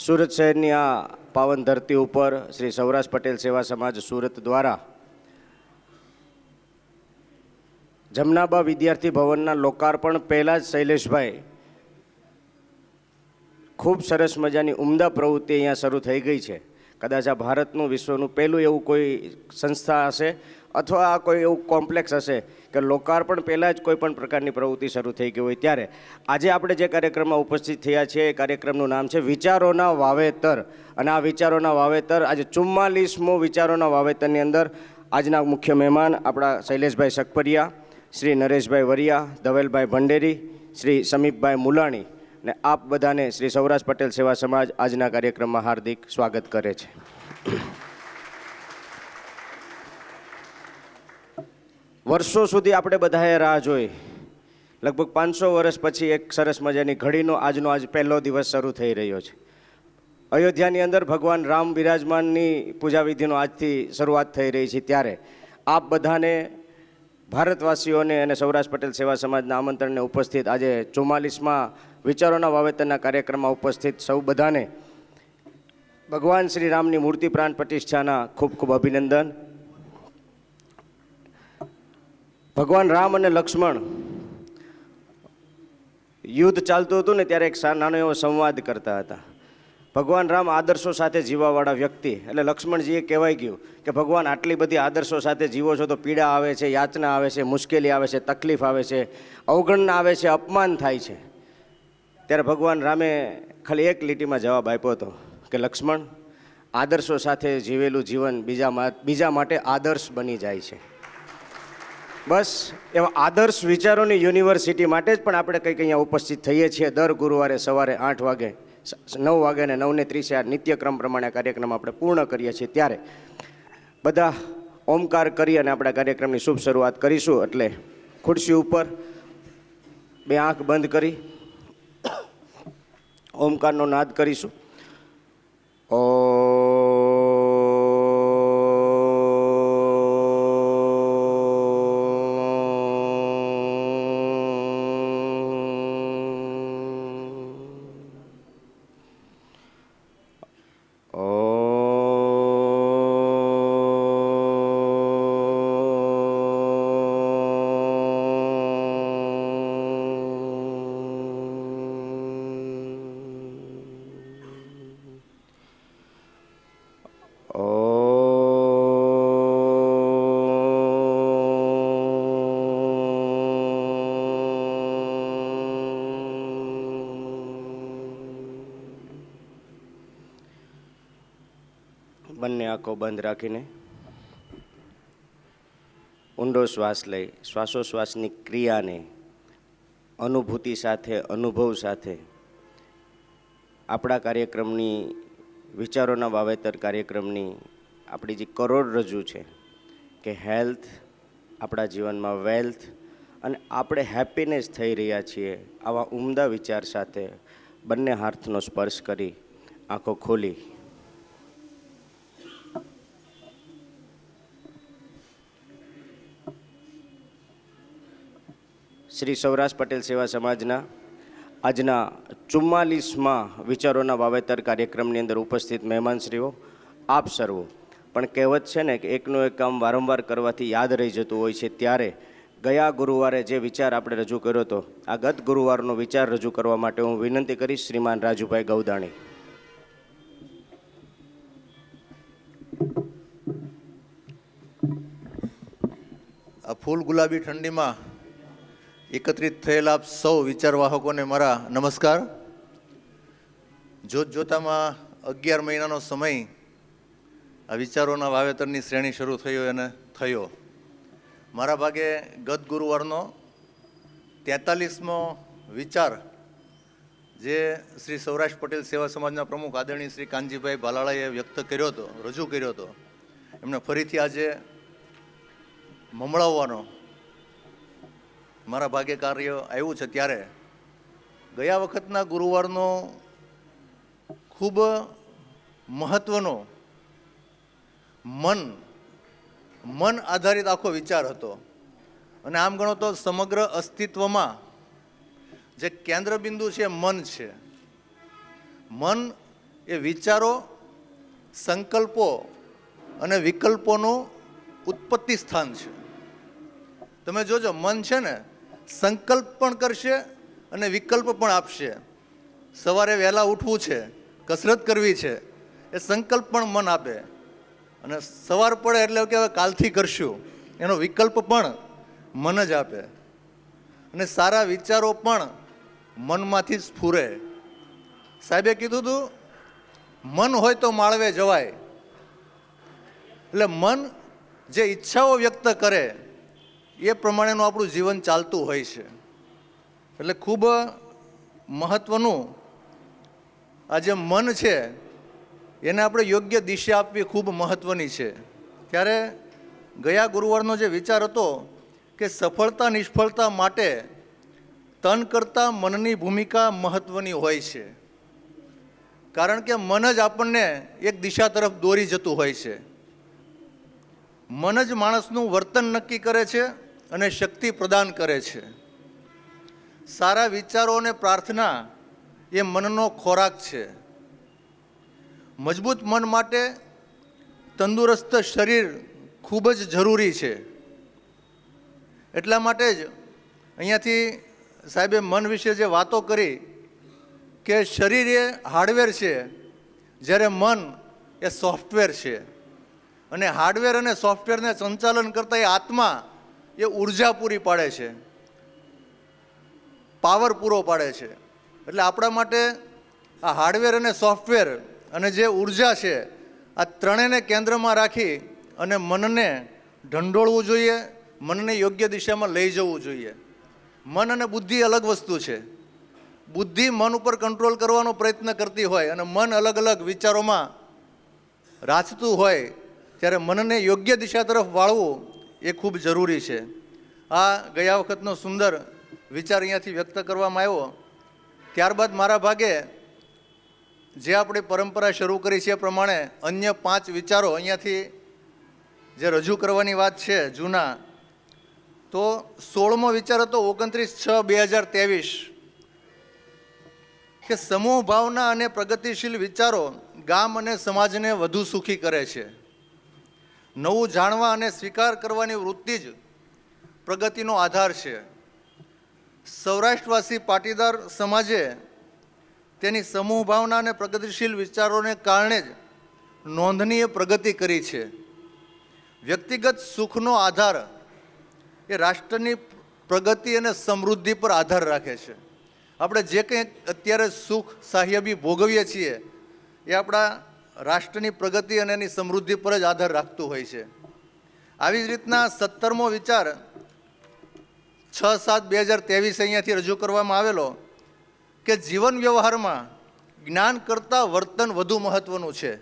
સુરત શહેરની આ પાવન ધરતી ઉપર શ્રી સૌરાષ્ટ્ર પટેલ સેવા સમાજ સુરત દ્વારા જમનાબા વિદ્યાર્થી ભવનના લોકાર્પણ પહેલાં જ શૈલેષભાઈ ખૂબ સરસ મજાની ઉમદા પ્રવૃત્તિ અહીંયા શરૂ થઈ ગઈ છે. કદાચ આ ભારતનું વિશ્વનું પહેલું એવું કોઈ સંસ્થા હશે અથવા આ કોઈ એવું કોમ્પ્લેક્સ હશે કે લોકાર્પણ પહેલાં જ કોઈ પણ પ્રકારની પ્રવૃત્તિ શરૂ થઈ ગઈ હોય. ત્યારે આજે આપણે જે કાર્યક્રમમાં ઉપસ્થિત થયા છીએ એ કાર્યક્રમનું નામ છે વિચારોના વાવેતર. અને આ વિચારોના વાવેતર આજે 44મો વિચારોના વાવેતરની અંદર આજના મુખ્ય મહેમાન આપણા શૈલેષભાઈ સકપરિયા, શ્રી નરેશભાઈ વરિયા, ધવેલભાઈ ભંડેરી, શ્રી સમીપભાઈ મુલાણી ને આપ બધાને શ્રી સૌરાષ્ટ્ર પટેલ સેવા સમાજ આજના કાર્યક્રમમાં હાર્દિક સ્વાગત કરે છે. વર્ષો સુધી આપણે બધાએ રાહ જોઈ. લગભગ 500 વર્ષ પછી એક સરસ મજાની ઘડીનો આજનો પહેલો દિવસ શરૂ થઈ રહ્યો છે. અયોધ્યાની અંદર ભગવાન રામ બિરાજમાનની પૂજાવિધિનો આજથી શરૂઆત થઈ રહી છે. ત્યારે આપ બધાને ભારતવાસીઓને અને સૌરાષ્ટ્ર પટેલ સેવા સમાજના આમંત્રણને ઉપસ્થિત આજે 44મા વિચારોના વાવેતરના કાર્યક્રમમાં ઉપસ્થિત સૌ બધાને ભગવાન શ્રી રામની મૂર્તિ પ્રાણ પ્રતિષ્ઠાના ખૂબ ખૂબ અભિનંદન. ભગવાન રામ અને લક્ષ્મણ યુદ્ધ ચાલતું હતું ને ત્યારે એક નાનો એવો સંવાદ કરતા હતા. ભગવાન રામ આદર્શો સાથે જીવવાવાળા વ્યક્તિ, એટલે લક્ષ્મણજીએ કહેવાય ગયું કે ભગવાન આટલી બધી આદર્શો સાથે જીવો છો તો પીડા આવે છે, યાચના આવે છે, મુશ્કેલી આવે છે, તકલીફ આવે છે, અવગણના આવે છે, અપમાન થાય છે. ત્યારે ભગવાન રામે ખાલી એક લીટીમાં જવાબ આપ્યો હતો કે લક્ષ્મણ, આદર્શો સાથે જીવેલું જીવન બીજા માટે આદર્શ બની જાય છે. બસ એવા આદર્શ વિચારોની યુનિવર્સિટી માટે જ પણ આપણે કંઈક અહીંયા ઉપસ્થિત થઈએ છીએ. દર ગુરુવારે સવારે 8 વાગે, 9 વાગે અને 9:30 આ નિત્યક્રમ પ્રમાણે કાર્યક્રમ આપણે પૂર્ણ કરીએ છીએ. ત્યારે બધા ઓમકાર કરી અને આપણા કાર્યક્રમની શુભ શરૂઆત કરીશું. એટલે ખુરશી ઉપર 2 આંખ બંધ કરી ઓમકારનો નાદ કરીશું. બંને આંખો બંધ રાખીને ઊંડો શ્વાસ લઈ શ્વાસોશ્વાસની ક્રિયાને અનુભૂતિ સાથે, અનુભવ સાથે આપણા કાર્યક્રમની વિચારોના વાવેતર કાર્યક્રમની આપણી જે કરોડરજ્જુ છે કે હેલ્થ, આપણા જીવનમાં વેલ્થ અને આપણે હેપીનેસ થઈ રહ્યા છીએ, આવા ઉમદા વિચાર સાથે બંને હાથનો સ્પર્શ કરી આંખો ખોલી શ્રી સૌરાષ્ટ્ર પટેલ સેવા સમાજના આજના 44મા વિચારોના વાવેતર કાર્યક્રમની અંદર ઉપસ્થિત મહેમાનશ્રીઓ, આપ સર્વો. પણ કહેવત છે ને કે એકનું એક કામ વારંવાર કરવાથી યાદ રહી જતું હોય છે. ત્યારે ગયા ગુરુવારે જે વિચાર આપણે રજૂ કર્યો હતો, આ ગત ગુરુવારનો વિચાર રજૂ કરવા માટે હું વિનંતી કરીશ શ્રીમાન રાજુભાઈ ગૌદાણી. આ ફૂલ ગુલાબી ઠંડીમાં એકત્રિત થયેલા સૌ વિચારવાહકોને મારા નમસ્કાર. જોતજોતામાં 11 મહિનાનો સમય આ વિચારોના વાવેતરની શ્રેણી શરૂ થયો. મારા ભાગે ગત ગુરુવારનો 43મો વિચાર જે શ્રી સૌરાષ્ટ્ર પટેલ સેવા સમાજના પ્રમુખ આદરણીય શ્રી કાનજીભાઈ ભાલાળાએ વ્યક્ત કર્યો હતો, રજૂ કર્યો હતો, એમને ફરીથી આજે મમળાવવાનો મારા ભાગ્ય કાર્ય આવ્યું છે. ત્યારે ગયા વખતના ગુરુવારનો ખૂબ મહત્ત્વનો મન આધારિત આખો વિચાર હતો. અને આમ ગણો તો સમગ્ર અસ્તિત્વમાં જે કેન્દ્ર બિંદુ છે મન છે. મન એ વિચારો, સંકલ્પો અને વિકલ્પોનું ઉત્પત્તિ સ્થાન છે. તમે જોજો, મન છે ને સંકલ્પ પણ કરશે અને વિકલ્પ પણ આપશે. સવારે વહેલા ઉઠવું છે, કસરત કરવી છે, એ સંકલ્પ પણ મન આપે. અને સવાર પડે એટલે કે હવે કાલથી કરશું, એનો વિકલ્પ પણ મન જ આપે. અને સારા વિચારો પણ મનમાંથી સ્ફુરે. સાહેબે કીધું હતું, મન હોય તો માળવે જવાય. એટલે મન જે ઈચ્છાઓ વ્યક્ત કરે એ પ્રમાણેનું આપણું જીવન ચાલતું હોય છે. એટલે ખૂબ મહત્વનું આ જે મન છે એને આપણે યોગ્ય દિશા આપવી ખૂબ મહત્વની છે. ત્યારે ગયા ગુરુવારનો જે વિચાર હતો કે સફળતા નિષ્ફળતા માટે તન કરતાં મનની ભૂમિકા મહત્વની હોય છે. કારણ કે મન જ આપણને એક દિશા તરફ દોરી જતું હોય છે. મન જ માણસનું વર્તન નક્કી કરે છે અને શક્તિ પ્રદાન કરે છે. સારા વિચારો અને પ્રાર્થના એ મનનો ખોરાક છે. મજબૂત મન માટે તંદુરસ્ત શરીર ખૂબ જ જરૂરી છે. એટલા માટે જ અહીંયાથી સાહેબે મન વિશે જે વાતો કરી કે શરીર એ હાર્ડવેર છે, જ્યારે મન એ સોફ્ટવેર છે. અને હાર્ડવેર અને સોફ્ટવેરને સંચાલન કરતા એ આત્મા એ ઉર્જા પૂરી પાડે છે, પાવર પૂરો પાડે છે. એટલે આપણા માટે આ હાર્ડવેર અને સોફ્ટવેર અને જે ઉર્જા છે, આ ત્રણેયને કેન્દ્રમાં રાખી અને મનને ઢંઢોળવું જોઈએ, મનને યોગ્ય દિશામાં લઈ જવું જોઈએ. મન અને બુદ્ધિ અલગ વસ્તુ છે. બુદ્ધિ મન ઉપર કંટ્રોલ કરવાનો પ્રયત્ન કરતી હોય અને મન અલગ અલગ વિચારોમાં રાચતું હોય, ત્યારે મનને યોગ્ય દિશા તરફ વાળવું એ ખૂબ જરૂરી છે. આ ગયા વખતનો સુંદર વિચાર અહીંયાથી વ્યક્ત કરવામાં આવ્યો. ત્યારબાદ મારા ભાગે જે આપણી પરંપરા શરૂ કરી છે એ પ્રમાણે અન્ય 5 વિચારો અહીંયાથી જે રજૂ કરવાની વાત છે જૂના. તો 16મો વિચાર હતો 29/6/2023 કે સમૂહ ભાવના અને પ્રગતિશીલ વિચારો ગામ અને સમાજને વધુ સુખી કરે છે. નવું જાણવા અને સ્વીકાર કરવાની વૃત્તિ જ પ્રગતિનો આધાર છે. સૌરાષ્ટ્રવાસી પાટીદાર સમાજે તેની સમૂહ ભાવના અને પ્રગતિશીલ વિચારોને કારણે જ નોંધનીય પ્રગતિ કરી છે. વ્યક્તિગત સુખનો આધાર એ રાષ્ટ્રની પ્રગતિ અને સમૃદ્ધિ પર આધાર રાખે છે. આપણે જે કંઈ અત્યારે સુખ સાહ્યબી ભોગવીએ છીએ એ આપણા રાષ્ટ્રની પ્રગતિ અને એની સમૃદ્ધિ પર જ આધાર રાખતું હોય છે. આવી જ રીતના 17મો વિચાર 6/7/2023 અહીંયાથી રજૂ કરવામાં આવેલો કે જીવન વ્યવહારમાં જ્ઞાન કરતાં વર્તન વધુ મહત્ત્વનું છે.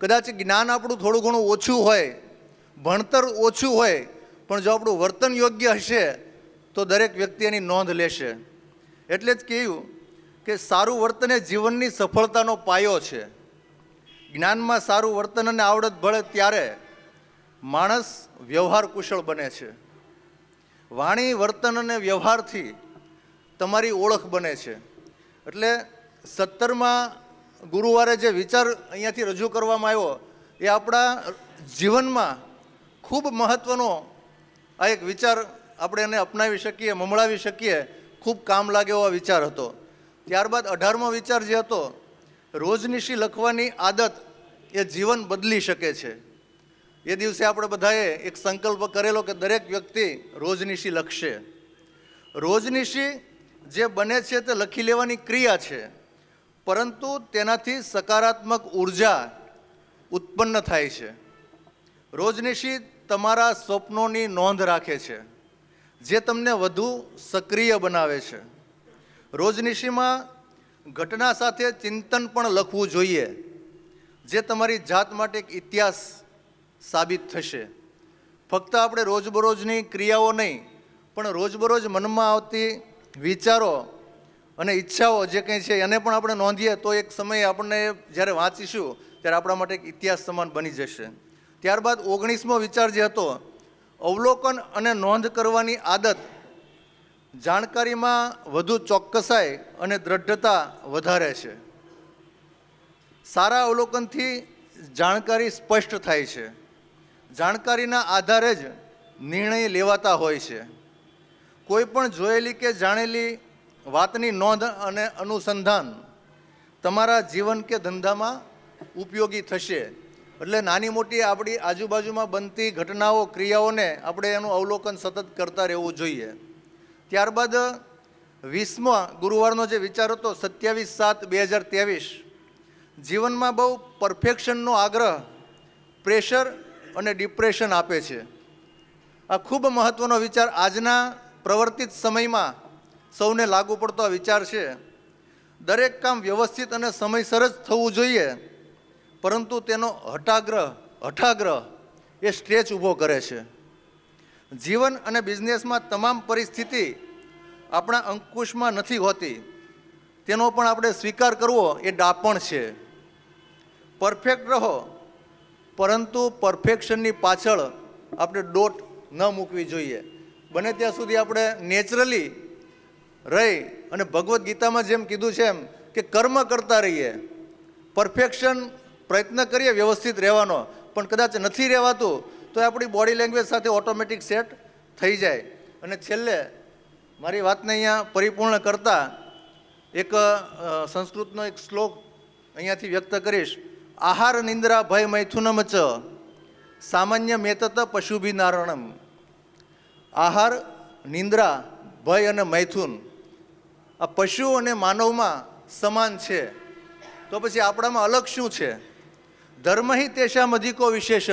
કદાચ જ્ઞાન આપણું થોડું ઘણું ઓછું હોય, ભણતર ઓછું હોય, પણ જો આપણું વર્તન યોગ્ય હશે તો દરેક વ્યક્તિ એની નોંધ લેશે. એટલે જ કહ્યું કે સારું વર્તન એ જીવનની સફળતાનો પાયો છે. જ્ઞાનમાં સારું વર્તન અને આવડત ભળે ત્યારે માણસ વ્યવહાર કુશળ બને છે. વાણી, વર્તન અને વ્યવહારથી તમારી ઓળખ બને છે. એટલે 17મા ગુરુવારે જે વિચાર અહીંયાથી રજૂ કરવામાં આવ્યો એ આપણા જીવનમાં ખૂબ મહત્ત્વનો આ એક વિચાર આપણે એને અપનાવી શકીએ, મમળાવી શકીએ, ખૂબ કામ લાગે એવો વિચાર હતો. ત્યારબાદ 18મો વિચાર જે હતો, રોજનિશી લખવાની આદત એ જીવન બદલી શકે છે. એ દિવસે આપણે બધાએ એક સંકલ્પ કરેલો કે દરેક વ્યક્તિ રોજનિશી લખશે. રોજનિશી જે બને છે તે લખી લેવાની ક્રિયા છે, પરંતુ તેનાથી સકારાત્મક ઉર્જા ઉત્પન્ન થાય છે. રોજનિશી તમારા સ્વપ્નોની નોંધ રાખે છે, જે તમને વધુ સક્રિય બનાવે છે. રોજનિશીમાં ઘટના સાથે ચિંતન પણ લખવું જોઈએ, જે તમારી જાત માટે એક ઇતિહાસ સાબિત થશે. ફક્ત આપણે રોજબરોજની ક્રિયાઓ નહીં, પણ રોજબરોજ મનમાં આવતી વિચારો અને ઈચ્છાઓ જે કંઈ છે એને પણ આપણે નોંધીએ તો એક સમયે આપણને જ્યારે વાંચીશું ત્યારે આપણા માટે એક ઇતિહાસ સમાન બની જશે. ત્યારબાદ 19મો વિચાર જે હતો, અવલોકન અને નોંધ કરવાની આદત જાણકારીમાં વધુ ચોક્કસાઈ અને દ્રઢતા વધારે છે. સારા અવલોકનથી જાણકારી સ્પષ્ટ થાય છે. જાણકારીના આધારે જ નિર્ણય લેવાતા હોય છે. કોઈ પણ જોયેલી કે જાણેલી વાતની નોંધ અને અનુસંધાન તમારા જીવન કે ધંધામાં ઉપયોગી થશે. એટલે નાની મોટી આપણી આજુબાજુમાં બનતી ઘટનાઓ ક્રિયાઓને આપણે એનું અવલોકન સતત કરતા રહેવું જોઈએ. ત્યારબાદ 20મા ગુરુવારનો જે વિચાર હતો 27/7/2023, જીવનમાં બહુ પરફેક્શનનો આગ્રહ પ્રેશર અને ડિપ્રેશન આપે છે. આ ખૂબ મહત્ત્વનો વિચાર આજના પ્રવર્તિત સમયમાં સૌને લાગુ પડતો આ વિચાર છે. દરેક કામ વ્યવસ્થિત અને સમયસર જ થવું જોઈએ, પરંતુ તેનો હઠાગ્રહ એ સ્ટ્રેચ ઊભો કરે છે. જીવન અને બિઝનેસમાં તમામ પરિસ્થિતિ આપણા અંકુશમાં નથી હોતી, તેનો પણ આપણે સ્વીકાર કરવો એ ડાપણ છે. પરફેક્ટ રહો, પરંતુ પરફેક્શનની પાછળ આપણે ડોટ ન મૂકવી જોઈએ. બને ત્યાં સુધી આપણે નેચરલી રહી અને ભગવદ્ ગીતામાં જેમ કીધું છે એમ કે કર્મ કરતા રહીએ. પરફેક્શન પ્રયત્ન કરીએ વ્યવસ્થિત રહેવાનો, પણ કદાચ નથી રહેવાતું તો આપણી બોડી લેંગ્વેજ સાથે ઓટોમેટિક સેટ થઈ જાય. અને છેલ્લે મારી વાતને અહીંયા પરિપૂર્ણ કરતા એક સંસ્કૃતનો એક શ્લોક અહીંયાથી વ્યક્ત કરીશ. આહાર નિંદ્રા ભય મૈથુનમ ચ સામાન્ય મેતત પશુભિનારણમ. આહાર, નિંદ્રા, ભય અને મૈથુન આ પશુ અને માનવમાં સમાન છે, તો પછી આપણામાં અલગ શું છે? ધર્મ હિ તેષામ અધિકો વિશેષ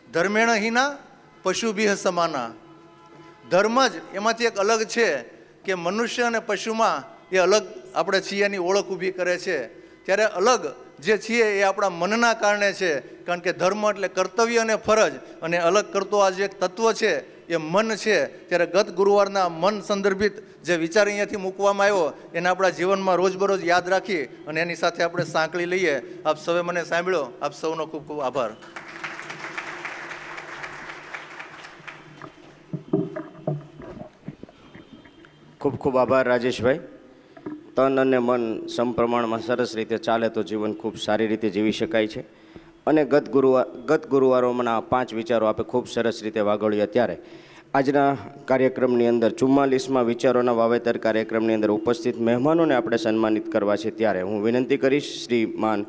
ધર્મેણ હિના પશુભિહ સમાના. ધર્મ જ એમાંથી એક અલગ છે કે મનુષ્ય અને પશુમાં એ અલગ આપણે છીએ એની ઓળખ ઊભી કરે છે. ત્યારે અલગ જે છીએ એ આપણા મનના કારણે છે, કારણ કે ધર્મ એટલે કર્તવ્ય અને ફરજ, અને અલગ કરતો આ જે એક તત્વ છે એ મન છે. ત્યારે ગત ગુરુવારના મન સંદર્ભિત જે વિચાર અહીંયાથી મૂકવામાં આવ્યો એને આપણા જીવનમાં રોજબરોજ યાદ રાખી અને એની સાથે આપણે સાંકળી લઈએ. આપ સૌએ મને સાંભળ્યો, આપ સૌનો ખૂબ ખૂબ આભાર. ખૂબ ખૂબ આભાર રાજેશભાઈ. તન અને મન સમપ્રમાણમાં સરસ રીતે ચાલે તો જીવન ખૂબ સારી રીતે જીવી શકાય છે. અને ગત ગુરુવારોમાંના 5 વિચારો આપે ખૂબ સરસ રીતે વાગોળ્યા. ત્યારે આજના કાર્યક્રમની અંદર 44મા વિચારોના વાવેતર કાર્યક્રમની અંદર ઉપસ્થિત મહેમાનોને આપણે સન્માનિત કરવા છે. ત્યારે હું વિનંતી કરીશ શ્રીમાન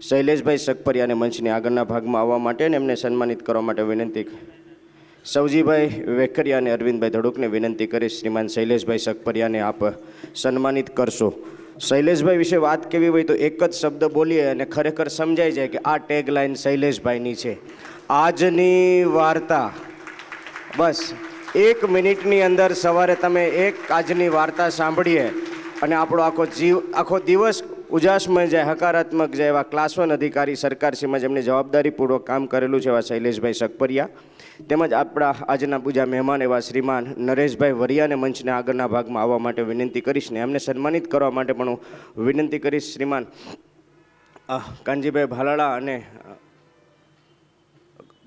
શૈલેષભાઈ સકપરિયાને મંચની આગળના ભાગમાં આવવા માટે અને એમને સન્માનિત કરવા માટે વિનંતી. સવજીભાઈ વેકરિયા અને અરવિંદભાઈ ધડુકને વિનંતી કરીશ શ્રીમાન શૈલેષભાઈ સકપરિયાને આપ સન્માનિત કરશો. શૈલેષભાઈ વિશે વાત કેવી હોય તો એક જ શબ્દ બોલીએ અને ખરેખર સમજાઈ જાય કે આ ટેગલાઇન શૈલેષભાઈની છે. આજની વાર્તા. બસ 1 મિનિટની અંદર સવારે તમે એક આજની વાર્તા સાંભળીએ અને આપણો આખો દિવસ ઉજાસમય જાય, હકારાત્મક જાય. એવા ક્લાસ 1 અધિકારી સરકારશ્રીમાં જેમણે જવાબદારીપૂર્વક કામ કરેલું છે એવા શૈલેષભાઈ સકપરિયા, તેમજ આપણા આજના પૂજા મહેમાન એવા શ્રીમાન નરેશભાઈ વરિયાને મંચના આગળના ભાગમાં આવવા માટે વિનંતી કરીશ. ને એમને સન્માનિત કરવા માટે પણ હું વિનંતી કરીશ શ્રીમાન કાનજીભાઈ ભાલાળા અને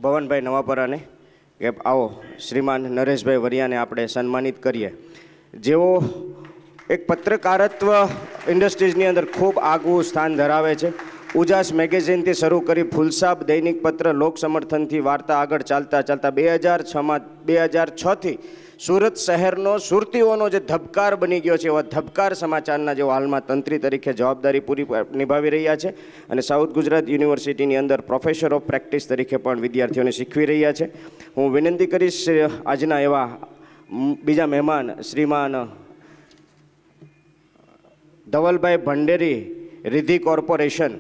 ભવનભાઈ નવાપરાને કે આવો શ્રીમાન નરેશભાઈ વરિયાને આપણે સન્માનિત કરીએ, જેઓ એક પત્રકારત્વ ઇન્ડસ્ટ્રીઝની અંદર ખૂબ આગવું સ્થાન ધરાવે છે. ઉજાસ મેગેઝિનથી શરૂ કરી ફુલસાબ દૈનિક પત્ર, લોક સમર્થનથી વાર્તા આગળ ચાલતા 2006થી સુરત શહેરનો સુરતીઓનો જે ધબકાર બની ગયો છે એવા ધબકાર સમાચારના જેઓ હાલમાં તંત્રી તરીકે જવાબદારી પૂરી નિભાવી રહ્યા છે. અને સાઉથ ગુજરાત યુનિવર્સિટીની અંદર પ્રોફેસર ઓફ પ્રેક્ટિસ તરીકે પણ વિદ્યાર્થીઓને શીખવી રહ્યા છે. હું વિનંતી કરીશ આજના એવા બીજા મહેમાન શ્રીમાન ધવલભાઈ ભંડેરી, રિદ્ધિ કોર્પોરેશન,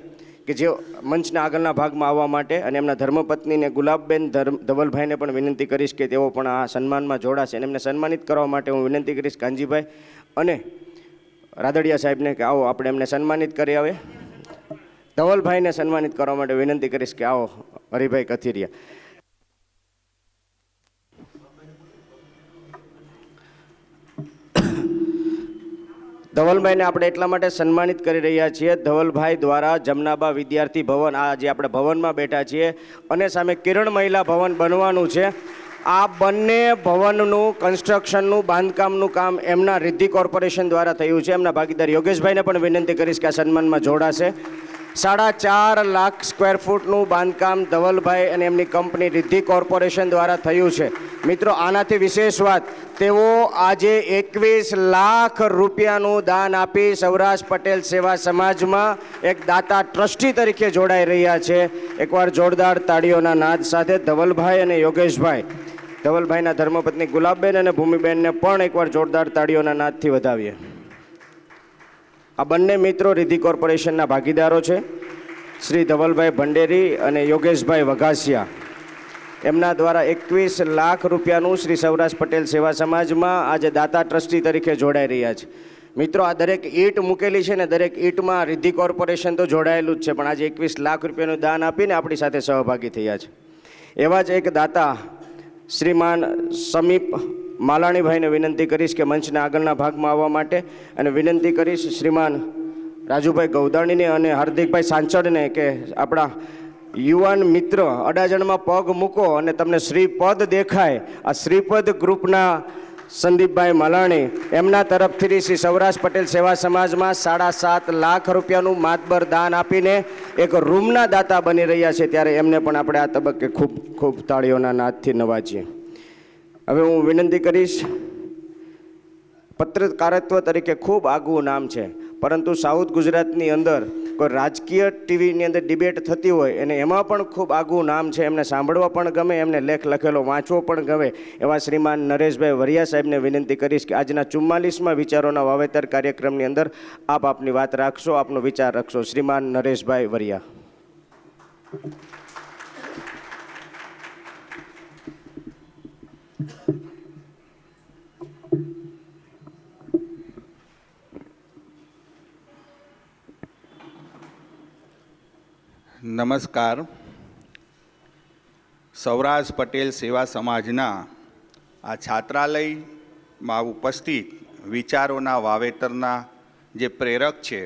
કે જે મંચના આગળના ભાગમાં આવવા માટે, અને એમના ધર્મપત્નીને ગુલાબબેન ધવલભાઈને પણ વિનંતી કરીશ કે તેઓ પણ આ સન્માનમાં જોડાશે. અને એમને સન્માનિત કરવા માટે હું વિનંતી કરીશ કાનજીભાઈ અને રાદડિયા સાહેબને કે આવો આપણે એમને સન્માનિત કરી આવે. ધવલભાઈને સન્માનિત કરવા માટે વિનંતી કરીશ કે આવો હરિભાઈ કથિરિયા. ધવલભાઈને આપણે એટલા માટે સન્માનિત કરી રહ્યા છીએ, ધવલભાઈ દ્વારા જમનાબા વિદ્યાર્થી ભવન, આ જે આપણે ભવનમાં બેઠા છીએ, અને સામે કિરણ મહિલા ભવન બનવાનું છે. આ બંને ભવનનું કન્સ્ટ્રક્શનનું બાંધકામનું કામ એમના રિદ્ધિ કોર્પોરેશન દ્વારા થયું છે. એમના ભાગીદાર યોગેશભાઈને પણ વિનંતી કરીશ કે આ સન્માનમાં જોડાશે. 4.5 લાખ સ્ક્વેર ફૂટનું બાંધકામ ધવલભાઈ અને એમની કંપની રિદ્ધિ કોર્પોરેશન દ્વારા થયું છે. મિત્રો, આનાથી વિશેષ વાત, તેઓ આજે 21 લાખ રૂપિયાનું દાન આપી સૌરાષ્ટ્ર પટેલ સેવા સમાજમાં એક દાતા ટ્રસ્ટી તરીકે જોડાઈ રહ્યા છે. એકવાર જોરદાર તાળીઓના નાદ સાથે ધવલભાઈ અને યોગેશભાઈ, ધવલભાઈના ધર્મપત્ની ગુલાબબેન અને ભૂમિબેનને પણ એકવાર જોરદાર તાળીઓના નાદથી વધાવીએ. આ બંને મિત્રો રિદ્ધિ કોર્પોરેશનના ભાગીદારો છે, શ્રી ધવલભાઈ ભંડેરી અને યોગેશભાઈ વઘાસિયા. એમના દ્વારા 21 લાખ રૂપિયાનું શ્રી સૌરાષ્ટ્ર પટેલ સેવા સમાજમાં આજે દાતા ટ્રસ્ટી તરીકે જોડાઈ રહ્યા છે. મિત્રો, આ દરેક ઈંટ મૂકેલી છે ને દરેક ઈંટમાં રિદ્ધિ કોર્પોરેશન તો જોડાયેલું જ છે, પણ આજે 21 લાખ રૂપિયાનું દાન આપીને આપણી સાથે સહભાગી થયા છે. એવા જ એક દાતા શ્રીમાન સમીપ માલાણીભાઈને વિનંતી કરીશ કે મંચના આગળના ભાગમાં આવવા માટે, અને વિનંતી કરીશ શ્રીમાન રાજુભાઈ ગૌદાણીને અને હાર્દિકભાઈ સાંચડને કે આપણા યુવાન મિત્ર અડાજણમાં પગ મૂકો અને તમને શ્રીપદ દેખાય. આ શ્રીપદ ગ્રુપના સંદીપભાઈ માલાણી એમના તરફથી શ્રી સૌરાષ્ટ્ર પટેલ સેવા સમાજમાં 7.5 લાખ રૂપિયાનું માતબર દાન આપીને એક રૂમના દાતા બની રહ્યા છે. ત્યારે એમને પણ આપણે આ તબક્કે ખૂબ ખૂબ તાળીઓના નાદથી નવાજીએ. હવે હું વિનંતી કરીશ, પત્રકારત્વ તરીકે ખૂબ આગવું નામ છે, પરંતુ સાઉથ ગુજરાતની અંદર કોઈ રાજકીય ટીવીની અંદર ડિબેટ થતી હોય અને એમાં પણ ખૂબ આગવું નામ છે. એમને સાંભળવા પણ ગમે, એમને લેખ લખેલો વાંચવો પણ ગમે એવા શ્રીમાન નરેશભાઈ વરિયા સાહેબને વિનંતી કરીશ કે આજના 44મા વિચારોના વાવેતર કાર્યક્રમની અંદર આપ આપની વાત રાખશો, આપનો વિચાર રાખશો. શ્રીમાન નરેશભાઈ વરિયા. નમસ્કાર. સૌરાષ્ટ્ર પટેલ સેવા સમાજના આ છાત્રાલયમાં ઉપસ્થિત વિચારોના વાવેતરના જે પ્રેરક છે,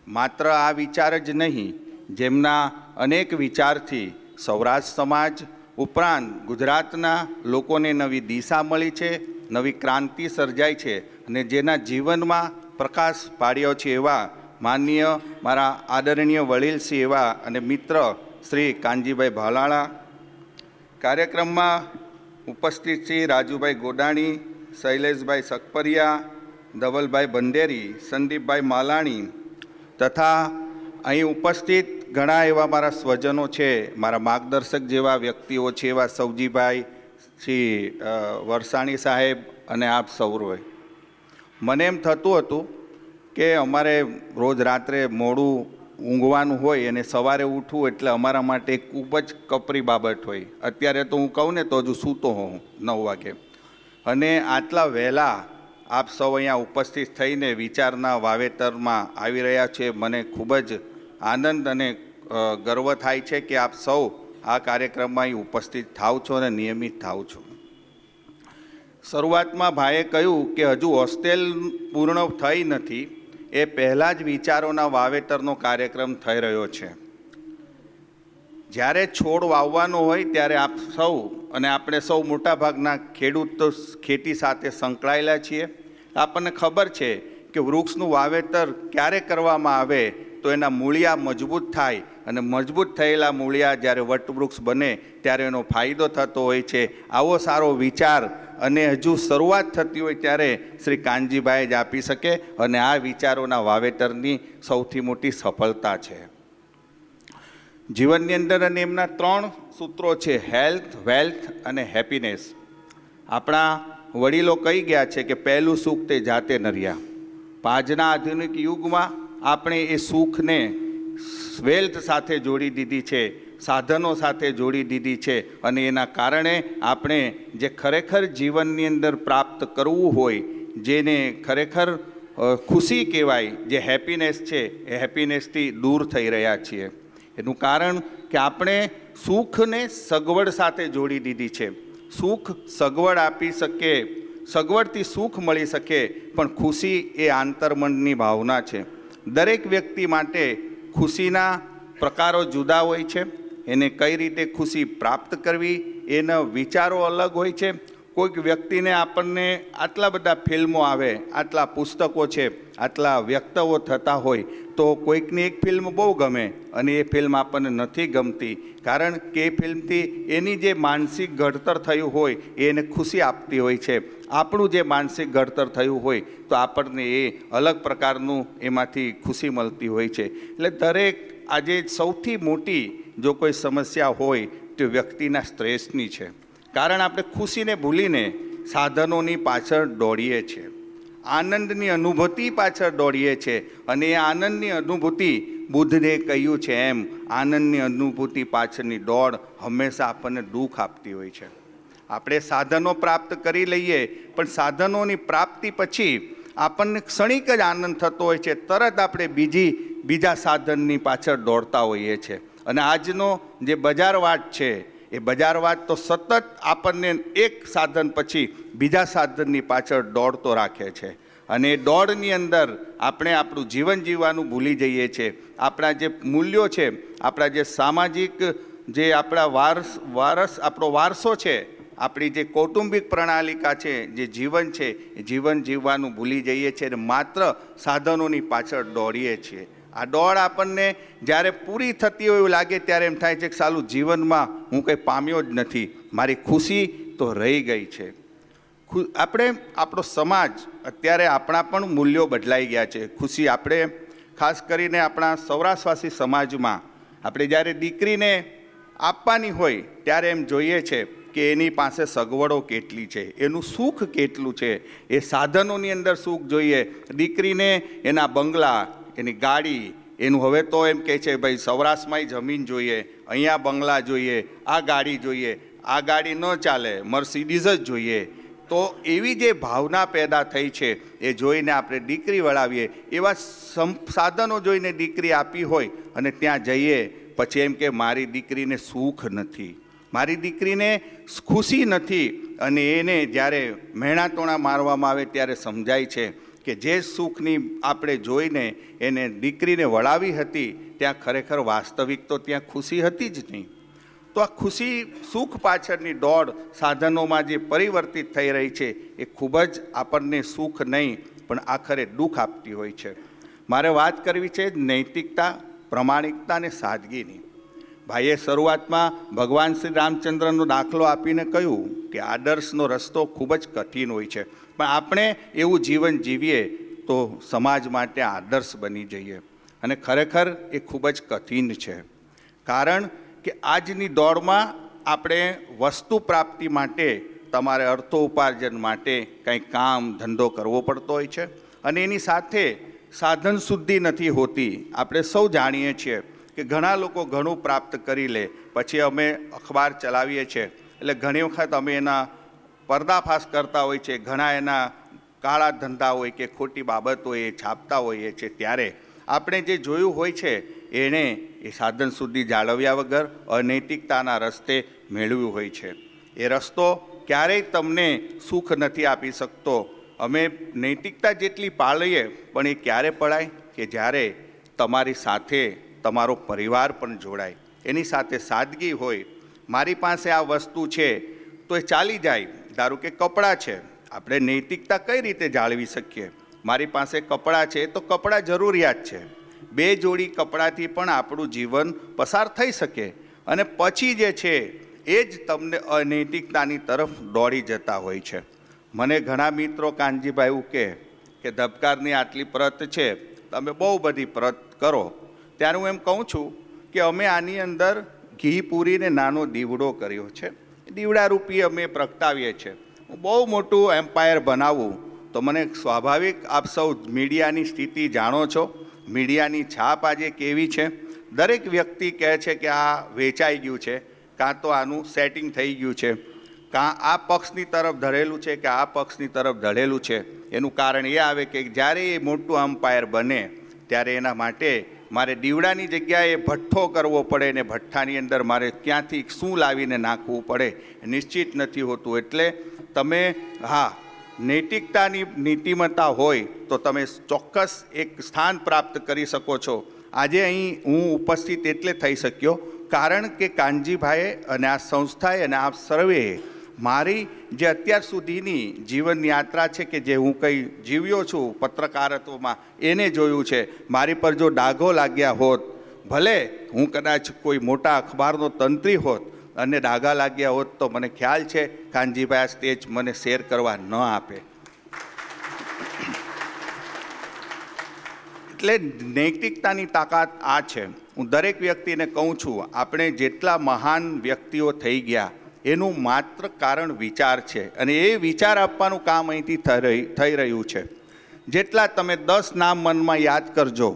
માત્ર આ વિચાર જ નહીં, જેમના અનેક વિચારથી સૌરાષ્ટ્ર સમાજ ઉપરાંત ગુજરાતના લોકોને નવી દિશા મળી છે, નવી ક્રાંતિ સર્જાઈ છે અને જેના જીવનમાં પ્રકાશ પાડ્યો છે એવા માનનીય મારા આદરણીય વડીલશ્રી એવા અને મિત્ર શ્રી કાનજીભાઈ ભાલાળા, કાર્યક્રમમાં ઉપસ્થિત શ્રી રાજુભાઈ ગોડાણી, શૈલેષભાઈ સકપરિયા, ધવલભાઈ ભંડેરી, સંદીપભાઈ માલાણી તથા અહીં ઉપસ્થિત ઘણા એવા મારા સ્વજનો છે, મારા માર્ગદર્શક જેવા વ્યક્તિઓ છે, એવા સૌજીભાઈ, શ્રી વરસાણી સાહેબ અને આપ સૌરોએ. મને એમ થતું હતું કે અમારે રોજ રાત્રે મોડું ઊંઘવાનું હોય અને સવારે ઉઠવું એટલે અમારા માટે ખૂબ જ કપરી બાબત હોય. અત્યારે તો હું કહું ને તો હજુ સૂતો હોઉં 9 વાગે, અને આટલા વહેલા આપ સૌ અહીંયા ઉપસ્થિત થઈને વિચારના વાવેતરમાં આવી રહ્યા છે. મને ખૂબ જ આનંદ અને ગર્વ થાય છે કે આપ સૌ આ કાર્યક્રમમાં અહીં ઉપસ્થિત થાવ છો અને નિયમિત થાવ છો. શરૂઆતમાં ભાઈએ કહ્યું કે હજુ હોસ્ટેલ પૂર્ણ થઈ નથી, એ પહેલાં જ વિચારોના વાવેતરનો કાર્યક્રમ થઈ રહ્યો છે. જ્યારે છોડ વાવવાનો હોય ત્યારે આપ સૌ અને આપણે સૌ મોટાભાગના ખેડૂતો ખેતી સાથે સંકળાયેલા છીએ. આપણને ખબર છે કે વૃક્ષનું વાવેતર ક્યારે કરવામાં આવે તો એના મૂળિયા મજબૂત થાય, અને મજબૂત થયેલા મૂળિયા જ્યારે વટવૃક્ષ બને ત્યારે એનો ફાયદો થતો હોય છે. આવો સારો વિચાર અને હજુ શરૂઆત થતી હોય ત્યારે શ્રી કાનજીભાઈ જ આપી શકે, અને આ વિચારોના વાવેતરની સૌથી મોટી સફળતા છે જીવનની અંદર. અને એમના 3 સૂત્રો છે, હેલ્થ, વેલ્થ અને હેપીનેસ. આપણા વડીલો કહી ગયા છે કે પહેલું સુખ તે જાતે નર્યા. આજના આધુનિક યુગમાં આપણે એ સુખને વેલ્થ સાથે જોડી દીધી છે, સાધનો સાથે જોડી દીધી છે, અને એના કારણે આપણે જે ખરેખર જીવનની અંદર પ્રાપ્ત કરવું હોય, જેને ખરેખર ખુશી કહેવાય, જે હેપીનેસ છે, એ હેપીનેસથી દૂર થઈ રહ્યા છીએ. એનું કારણ કે આપણે સુખને સગવડ સાથે જોડી દીધી છે. સુખ સગવડ આપી શકે, સગવડથી સુખ મળી શકે, પણ ખુશી એ આંતરમનની ભાવના છે. દરેક વ્યક્તિ માટે ખુશીના પ્રકારો જુદા હોય છે. એને કઈ રીતે ખુશી પ્રાપ્ત કરવી એના વિચારો અલગ હોય છે, કોઈક વ્યક્તિને આપણને આટલા બધા ફિલ્મો આવે, આટલા પુસ્તકો છે, આટલા વ્યક્તઓ થતા હોય તો કોઈકની એક ફિલ્મ બહુ ગમે અને એ ફિલ્મ આપણને નથી ગમતી, કારણ કે એ ફિલ્મથી એની જે માનસિક ઘડતર થયું હોય એ એને ખુશી આપતી હોય છે. આપણું જે માનસિક ઘડતર થયું હોય તો આપણને એ અલગ પ્રકારનું એમાંથી ખુશી મળતી હોય છે. એટલે દરેક આજે સૌથી મોટી જો કોઈ સમસ્યા હોય તો વ્યક્તિના સ્ટ્રેસની છે, કારણ આપણે ખુશીને ભૂલીને સાધનોની પાછળ દોડીએ છીએ, આનંદની અનુભૂતિ પાછળ દોડીએ છીએ અને એ આનંદની અનુભૂતિ, બુદ્ધે કહ્યું છે એમ, આનંદની અનુભૂતિ પાછળની દોડ હંમેશા આપણને દુઃખ આપતી હોય છે. આપણે સાધનો પ્રાપ્ત કરી લઈએ પણ સાધનોની પ્રાપ્તિ પછી આપણને ક્ષણિક જ આનંદ થતો હોય છે, તરત આપણે બીજા સાધનની પાછળ દોડતા હોઈએ છીએ. અને આજનો જે બજારવાટ છે એ બજારવાટ તો સતત આપણને એક સાધન પછી બીજા સાધનની પાછળ દોડતો રાખે છે અને એ દોડની અંદર આપણે આપણું જીવન જીવવાનું ભૂલી જઈએ છીએ. આપણા જે મૂલ્યો છે, આપણા જે સામાજિક જે આપણા આપણો વારસો છે, આપણી જે કૌટુંબિક પ્રણાલિકા છે, જે જીવન છે એ જીવન જીવવાનું ભૂલી જઈએ છીએ અને માત્ર સાધનોની પાછળ દોડીએ છીએ. આ દોડ આપણને જ્યારે પૂરી થતી હોય એવું લાગે ત્યારે એમ થાય છે કે સાલું જીવનમાં હું કંઈ પામ્યો જ નથી, મારી ખુશી તો રહી ગઈ છે. આપણો સમાજ અત્યારે આપણા પણ મૂલ્યો બદલાઈ ગયા છે. ખુશી આપણે ખાસ કરીને આપણા સૌરાષ્ટ્રવાસી સમાજમાં આપણે જ્યારે દીકરીને આપવાની હોય ત્યારે એમ જોઈએ છે કે એની પાસે સગવડો કેટલી છે, એનું સુખ કેટલું છે. એ સાધનોની અંદર સુખ જોઈએ. દીકરીને એના બંગલા, એની ગાડી, એનું હવે તો એમ કહે છે ભાઈ સૌરાષ્ટ્રમાંય જમીન જોઈએ, અહીંયા બંગલા જોઈએ, આ ગાડી જોઈએ, આ ગાડી ન ચાલે, મર્સિડીઝ જ જોઈએ. તો એવી જે ભાવના પેદા થઈ છે એ જોઈને આપણે દીકરી વળાવીએ, એવા સાધનો જોઈને દીકરી આપી હોય અને ત્યાં જઈએ પછી એમ કે મારી દીકરીને સુખ નથી, મારી દીકરીને ખુશી નથી. અને એને જ્યારે મહેણાતોણા મારવામાં આવે ત્યારે સમજાય છે કે જે સુખની આપણે જોઈને એને દીકરીને વળાવી હતી ત્યાં ખરેખર વાસ્તવિક તો ત્યાં ખુશી હતી જ નહીં. તો આ ખુશી, સુખ પાછળની દોડ સાધનોમાં જે પરિવર્તિત થઈ રહી છે એ ખૂબ જ આપણને સુખ નહીં પણ આખરે દુઃખ આપતી હોય છે. મારે વાત કરવી છે નૈતિકતા, પ્રમાણિકતા અને સાદગીની. ભાઈએ શરૂઆતમાં ભગવાન શ્રી રામચંદ્રનો દાખલો આપીને કહ્યું કે આદર્શનો રસ્તો ખૂબ જ કઠિન હોય છે, પણ આપણે એવું જીવન જીવીએ તો સમાજ માટે આદર્શ બની જઈએ. અને ખરેખર એ ખૂબ જ કઠિન છે, કારણ કે આજની દોડમાં આપણે વસ્તુ પ્રાપ્તિ માટે, તમારે અર્થોપાર્જન માટે કંઈ કામ ધંધો કરવો પડતો હોય છે અને એની સાથે સાધન શુદ્ધિ નથી હોતી. આપણે સૌ જાણીએ છીએ કે ઘણા લોકો ઘણું પ્રાપ્ત કરી લે પછી અમે અખબાર ચલાવીએ છીએ એટલે ઘણી વખત અમે એના પર્દાફાશ કરતા હોય છે, ઘણા એના કાળા ધંધા હોય કે ખોટી બાબતો એ છાપતા હોઈએ છીએ ત્યારે આપણે જે જોયું હોય છે એણે એ સાધન સુધી જાળવ્યા વગર અનૈતિકતાના રસ્તે મેળવ્યું હોય છે. એ રસ્તો ક્યારેય તમને સુખ નથી આપી શકતો. અમે નૈતિકતા જેટલી પાળીએ પણ એ ક્યારે પડાય કે જ્યારે તમારી સાથે તમારો પરિવાર પણ જોડાય, એની સાથે સાદગી હોય. મારી પાસે આ વસ્તુ છે તો એ ચાલી જાય. ધારો કે કપડાં છે, આપણે નૈતિકતા કઈ રીતે જાળવી શકીએ? મારી પાસે કપડાં છે તો કપડાં જરૂરિયાત છે, 2 જોડી કપડાંથી પણ આપણું જીવન પસાર થઈ શકે અને પછી જે છે એ જ તમને અનૈતિકતાની તરફ દોડી જતા હોય છે. મને ઘણા મિત્રો કાનજીભાઈ એવું કહે કે ધબકારની આટલી પ્રત છે, તમે બહુ બધી પ્રત કરો. ત્યારે હું એમ કહું છું કે અમે આની અંદર ઘી પૂરીને નાનો દીવડો કર્યો છે, દીવડા રૂપી અમે પ્રગટાવીએ છીએ. હું બહુ મોટું એમ્પાયર બનાવું તો મને સ્વાભાવિક, આપ સૌ મીડિયાની સ્થિતિ જાણો છો, મીડિયાની છાપ આજે કેવી છે. દરેક વ્યક્તિ કહે છે કે આ વેચાઈ ગયું છે, કાં તો આનું સેટિંગ થઈ ગયું છે, કાં આ પક્ષની તરફ ધરેલું છે કે આ પક્ષની તરફ ધરેલું છે. એનું કારણ એ આવે કે જ્યારે એ મોટું અમ્પાયર બને ત્યારે એના માટે મારે દીવડાની જગ્યાએ ભઠ્ઠો કરવો પડે ને ભઠ્ઠાની અંદર મારે ક્યાંથી શું લાવીને નાખવું પડે નિશ્ચિત નથી હોતું. એટલે તમે નૈતિકતાની નીતિમત્તા હોય તો તમે ચોક્કસ એક સ્થાન પ્રાપ્ત કરી શકો છો. આજે અહીં હું ઉપસ્થિત એટલે થઈ શક્યો કારણ કે કાનજીભાઈએ અને આ સંસ્થાએ અને આપ સર્વેએ મારી જે અત્યાર સુધીની જીવન યાત્રા છે કે જે હું કંઈ જીવ્યો છું પત્રકારત્વમાં એને જોયું છે. મારી પર જો ડાઘો લાગ્યા હોત, ભલે હું કદાચ કોઈ મોટા અખબારનો તંત્રી હોત અને ડાઘા લાગ્યા હોત તો મને ખ્યાલ છે કાનજીભાઈ આ સ્ટેજ મને શેર કરવા ન આપે. એટલે નૈતિકતાની તાકાત આ છે. હું દરેક વ્યક્તિને કહું છું, આપણે જેટલા મહાન વ્યક્તિઓ થઈ ગયા એનું માત્ર કારણ વિચાર છે અને એ વિચાર આપવાનું કામ અહીંથી થઈ રહ્યું છે. જેટલા તમે 10 નામ મનમાં યાદ કરજો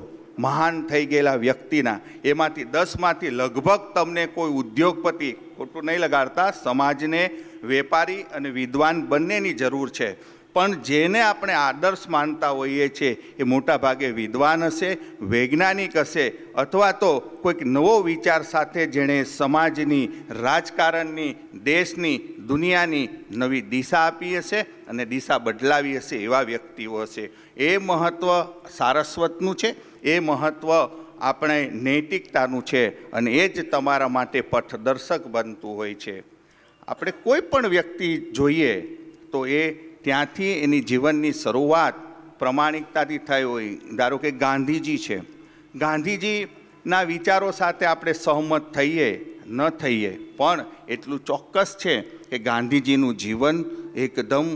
મહાન થઈ ગયેલા વ્યક્તિના, એમાંથી 10માંથી લગભગ તમને કોઈ ઉદ્યોગપતિ, ખોટું નહીં લગાડતા, સમાજને વેપારી અને વિદ્વાન બંનેની જરૂર છે. પણ જેને આપણે આદર્શ માનતા હોઈએ છીએ એ મોટા ભાગે વિદ્વાન હશે, વૈજ્ઞાનિક હશે, અથવા તો કોઈક નવો વિચાર સાથે જેણે સમાજની, રાજકારણની, દેશની, દુનિયાની નવી દિશા આપી હશે અને દિશા બદલાવી હશે એવા વ્યક્તિઓ હશે. એ મહત્ત્વ સારસ્વતનું છે, એ મહત્ત્વ આપણે નૈતિકતાનું છે અને એ જ તમારા માટે પથદર્શક બનતું હોય છે. આપણે કોઈ પણ વ્યક્તિ જોઈએ તો એ ત્યાંથી એની જીવનની શરૂઆત પ્રમાણિકતાથી થઈ હોય. ધારો કે ગાંધીજી છે, ગાંધીજીના વિચારો સાથે આપણે સહમત થઈએ ન થઈએ, પણ એટલું ચોક્કસ છે કે ગાંધીજીનું જીવન એકદમ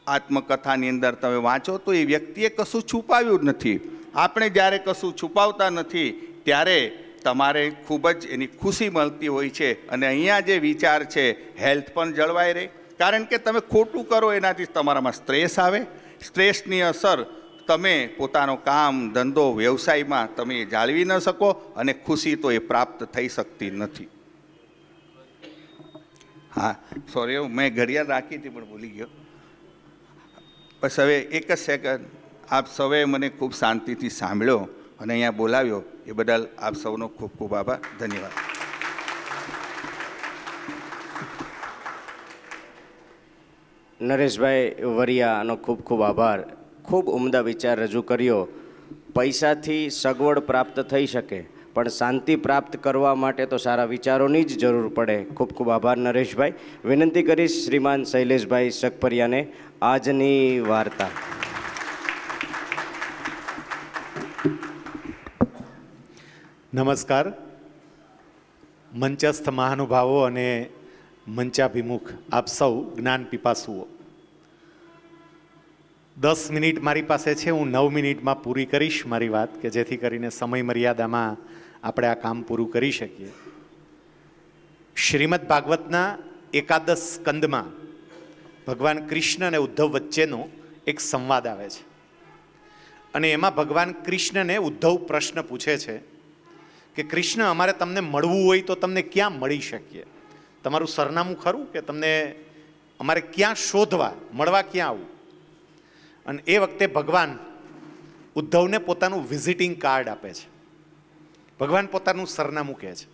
આત્મકથાની અંદર તમે વાંચો તો એ વ્યક્તિએ કશું છુપાવ્યું જ નથી. આપણે જ્યારે કશું છુપાવતા નથી ત્યારે તમારે ખૂબ જ એની ખુશી મળતી હોય છે. અને અહીંયા જે વિચાર છે હેલ્થ પણ જળવાઈ રહે, કારણ કે તમે ખોટું કરો એનાથી તમારામાં સ્ટ્રેસ આવે. સ્ટ્રેસની અસર તમે પોતાનો કામ, ધંધો, વ્યવસાયમાં તમે જાળવી ન શકો અને ખુશી તો એ પ્રાપ્ત થઈ શકતી નથી. હા, સોરી, મેં ઘડિયાળ રાખી હતી પણ ભૂલી ગયો. બસ હવે એક જ સેકન્ડ. આપ સૌએ મને ખૂબ શાંતિથી સાંભળ્યો અને અહીંયા બોલાવ્યો એ બદલ આપ સૌનો ખૂબ ખૂબ આભાર. ધન્યવાદ. નરેશભાઈ વરિયાનો ખૂબ ખૂબ આભાર. ખૂબ ઉમદા વિચાર રજૂ કર્યો. પૈસાથી સગવડ પ્રાપ્ત થઈ શકે પણ શાંતિ પ્રાપ્ત કરવા માટે તો સારા વિચારોની જ જરૂર પડે. ખૂબ ખૂબ આભાર નરેશભાઈ. વિનંતી કરીશ શ્રીમાન શૈલેષભાઈ સકપરિયાને આજની વાર્તા. નમસ્કાર. મંચસ્થ મહાનુભાવો અને મંચાભિમુખ આપ સૌ જ્ઞાન પીપાસુઓ, 10 મિનિટ મારી પાસે છે. હું 9 મિનિટમાં પૂરી કરીશ મારી વાત, કે જેથી કરીને સમય મર્યાદામાં આપણે આ કામ પૂરું કરી શકીએ. શ્રીમદ ભાગવતના એકાદશ સ્કંદમાં ભગવાન કૃષ્ણ અને ઉદ્ધવ વચ્ચેનો એક સંવાદ આવે છે અને એમાં ભગવાન કૃષ્ણને ઉદ્ધવ પ્રશ્ન પૂછે છે કે કૃષ્ણ, અમારે તમને મળવું હોય તો તમને ક્યાં મળી શકીએ? તમારું સરનામું ખરું કે તમને અમારે ક્યાં શોધવા, મળવા ક્યાં આવું? અને એ વખતે ભગવાન ઉદ્ધવને પોતાનું વિઝિટિંગ કાર્ડ આપે છે. ભગવાન પોતાનું સરનામું કહે છે.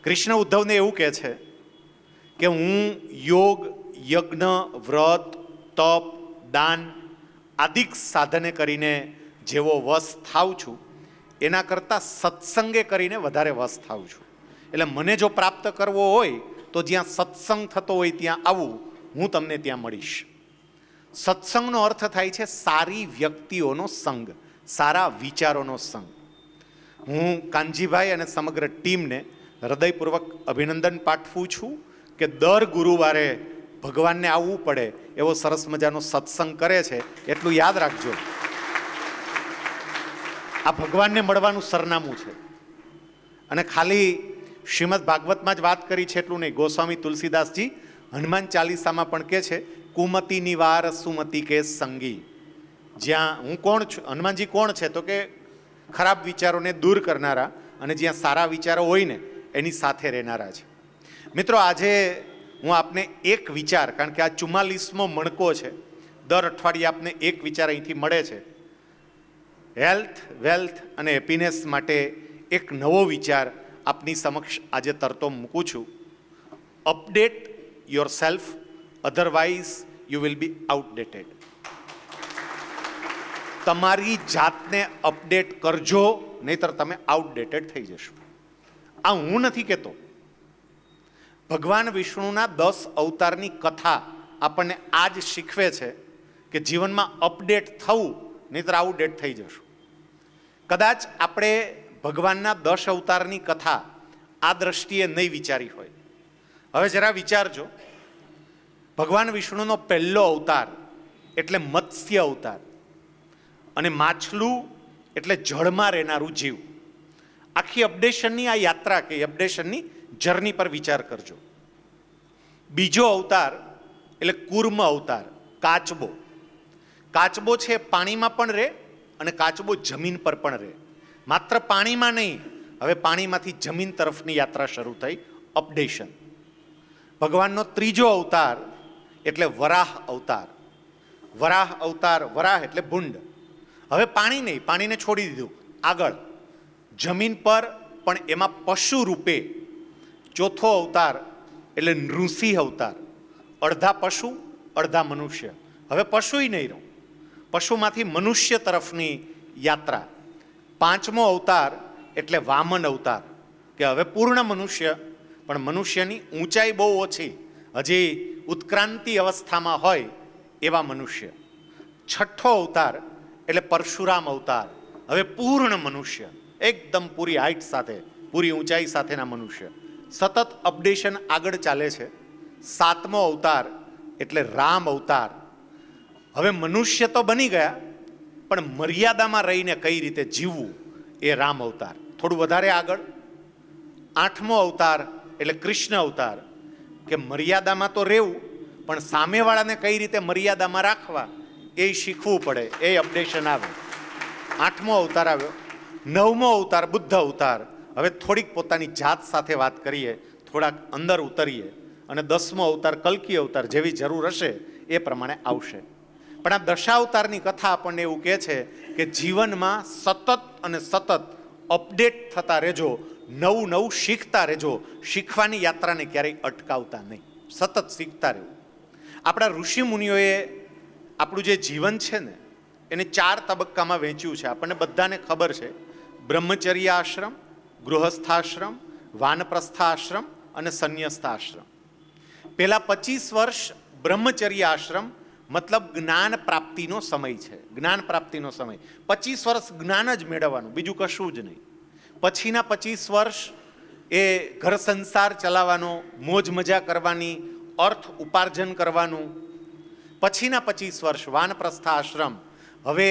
કૃષ્ણ ઉદ્ધવને એવું કહે છે કે હું યોગ, યજ્ઞ, વ્રત, તપ, દાન આદિક સાધને કરીને જેવો વશ થાઉં છું એના કરતાં સત્સંગે કરીને વધારે વશ થાઉં છું. એટલે મને જો પ્રાપ્ત કરવો હોય તો જ્યાં સત્સંગ થતો હોય ત્યાં આવું, હું તમને ત્યાં મળીશ. સત્સંગનો અર્થ થાય છે સારી વ્યક્તિઓનો સંગ, સારા વિચારોનો સંગ. હું કાનજીભાઈ અને સમગ્ર ટીમને હૃદયપૂર્વક અભિનંદન પાઠવું છું કે દર ગુરુવારે ભગવાનને આવવું પડે એવો સરસ મજાનો સત્સંગ કરે છે. એટલું યાદ રાખજો, આ ભગવાનને મળવાનું સરનામું છે. અને ખાલી શ્રીમદ ભાગવતમાં જ વાત કરી છે એટલું નહીં, ગોસ્વામી તુલસીદાસજી હનુમાન ચાલીસામાં પણ કહે છે, કુમતિ નિવાર સુમતિ કે સંગી. જ્યાં હું કોણ છું, હનુમાનજી કોણ છે તો કે ખરાબ વિચારોને દૂર કરનારા, અને જ્યાં સારા વિચારો હોય ને એની સાથે રહેનારા છે. મિત્રો, આજે હું આપને એક વિચાર, કારણ કે આ 44મો મણકો છે, દર અઠવાડિયે આપને એક વિચાર અહીંથી મળે છે. હેલ્થ, વેલ્થ અને હેપીનેસ માટે એક નવો વિચાર આપની સમક્ષ આજે તરતો મૂકું છું. Update your self, otherwise you will be outdated. તમારી જાતને અપડેટ કરજો, નહીતર તમે આઉટડેટેડ થઈ જશો. આ હું નથી કહેતો, ભગવાન વિષ્ણુના 10 અવતારની કથા આપણને આજ શીખવે છે કે જીવનમાં અપડેટ થવું, નહીંતર આઉટડેટ થઈ જશું. કદાચ આપણે ભગવાનના 10 અવતારની કથા આ દ્રષ્ટિએ નહીં વિચારી હોય. હવે જરા વિચારજો, ભગવાન વિષ્ણુનો પહેલો અવતાર એટલે મત્સ્ય અવતાર, અને માછલું એટલે જળમાં રહેનારું જીવ. આખી અપડેશનની આ યાત્રા કે અપડેશનની જર્ની પર વિચાર કરજો. બીજો અવતાર એટલે કૂર્મ અવતાર, કાચબો. કાચબો છે પાણીમાં પણ રહે અને કાચબો જમીન પર પણ રહે. માત્ર પાણીમાં નહીં, હવે પાણીમાંથી જમીન તરફની યાત્રા શરૂ થઈ, અપડેશન. ભગવાનનો ત્રીજો અવતાર એટલે વરાહ અવતાર. વરાહ અવતાર, વરાહ એટલે ભૂંડ. હવે પાણી નહીં, પાણીને છોડી દીધું, આગળ જમીન પર પણ એમાં પશુ રૂપે. ચોથો અવતાર એટલે નૃસિંહ અવતાર, અડધા પશુ અડધા મનુષ્ય. હવે પશુય નહીં રહું, પશુમાંથી મનુષ્ય તરફની યાત્રા. પાંચમો અવતાર એટલે વામન અવતાર, કે હવે પૂર્ણ મનુષ્ય, પણ મનુષ્યની ઊંચાઈ બહુ ઓછી, હજી ઉત્ક્રાંતિ અવસ્થામાં હોય એવા મનુષ્ય. છઠ્ઠો અવતાર એટલે પરશુરામ અવતાર, હવે પૂર્ણ મનુષ્ય, એકદમ પૂરી હાઈટ સાથે, પૂરી ઊંચાઈ સાથેના મનુષ્ય. સતત અપડેશન આગળ ચાલે છે. સાતમો અવતાર એટલે રામ અવતાર. હવે મનુષ્ય તો બની ગયા, પણ મર્યાદામાં રહીને કઈ રીતે જીવવું એ રામ અવતાર. થોડું વધારે આગળ આઠમો અવતાર એટલે કૃષ્ણ અવતાર, કે મર્યાદામાં તો રહેવું, પણ સામેવાળાને કઈ રીતે મર્યાદામાં રાખવા એ શીખવું પડે, એ અપડેશન આવે. આઠમો અવતાર આવ્યો. નવમો અવતાર બુદ્ધ અવતાર. હવે થોડીક પોતાની જાત સાથે વાત કરીએ, થોડાક અંદર ઉતરીએ, અને 10મો અવતાર કલ્કી અવતાર, જેવી જરૂર હશે એ પ્રમાણે આવશે. પણ આ દશાવતારની કથા આપણને એવું કહે છે કે જીવનમાં સતત અને સતત અપડેટ થતા રહેજો, નવું નવું શીખતા રહેજો, શીખવાની યાત્રાને ક્યારેય અટકાવતા નહીં, સતત શીખતા રહેવું. આપણા ઋષિ મુનિઓએ આપણું જે જીવન છે ને એને 4 તબક્કામાં વહેંચ્યું છે. આપણને બધાને ખબર છે, બ્રહ્મચર્ય આશ્રમ, ગૃહસ્થાશ્રમ, વાનપ્રસ્થાશ્રમ અને સંન્યસ્તાશ્રમ. પહેલા 25 વર્ષ બ્રહ્મચર્ય આશ્રમ, મતલબ જ્ઞાન પ્રાપ્તિનો સમય છે. જ્ઞાન પ્રાપ્તિનો સમય 25 વર્ષ જ્ઞાન જ મેળવવાનું, બીજું કશું જ નહીં. પછીના 25 વર્ષ એ ઘર સંસાર ચલાવવાનો, મોજ મજા કરવાની, અર્થ ઉપાર્જન કરવાનું. પછીના 25 વર્ષ વાનપ્રસ્થા આશ્રમ, હવે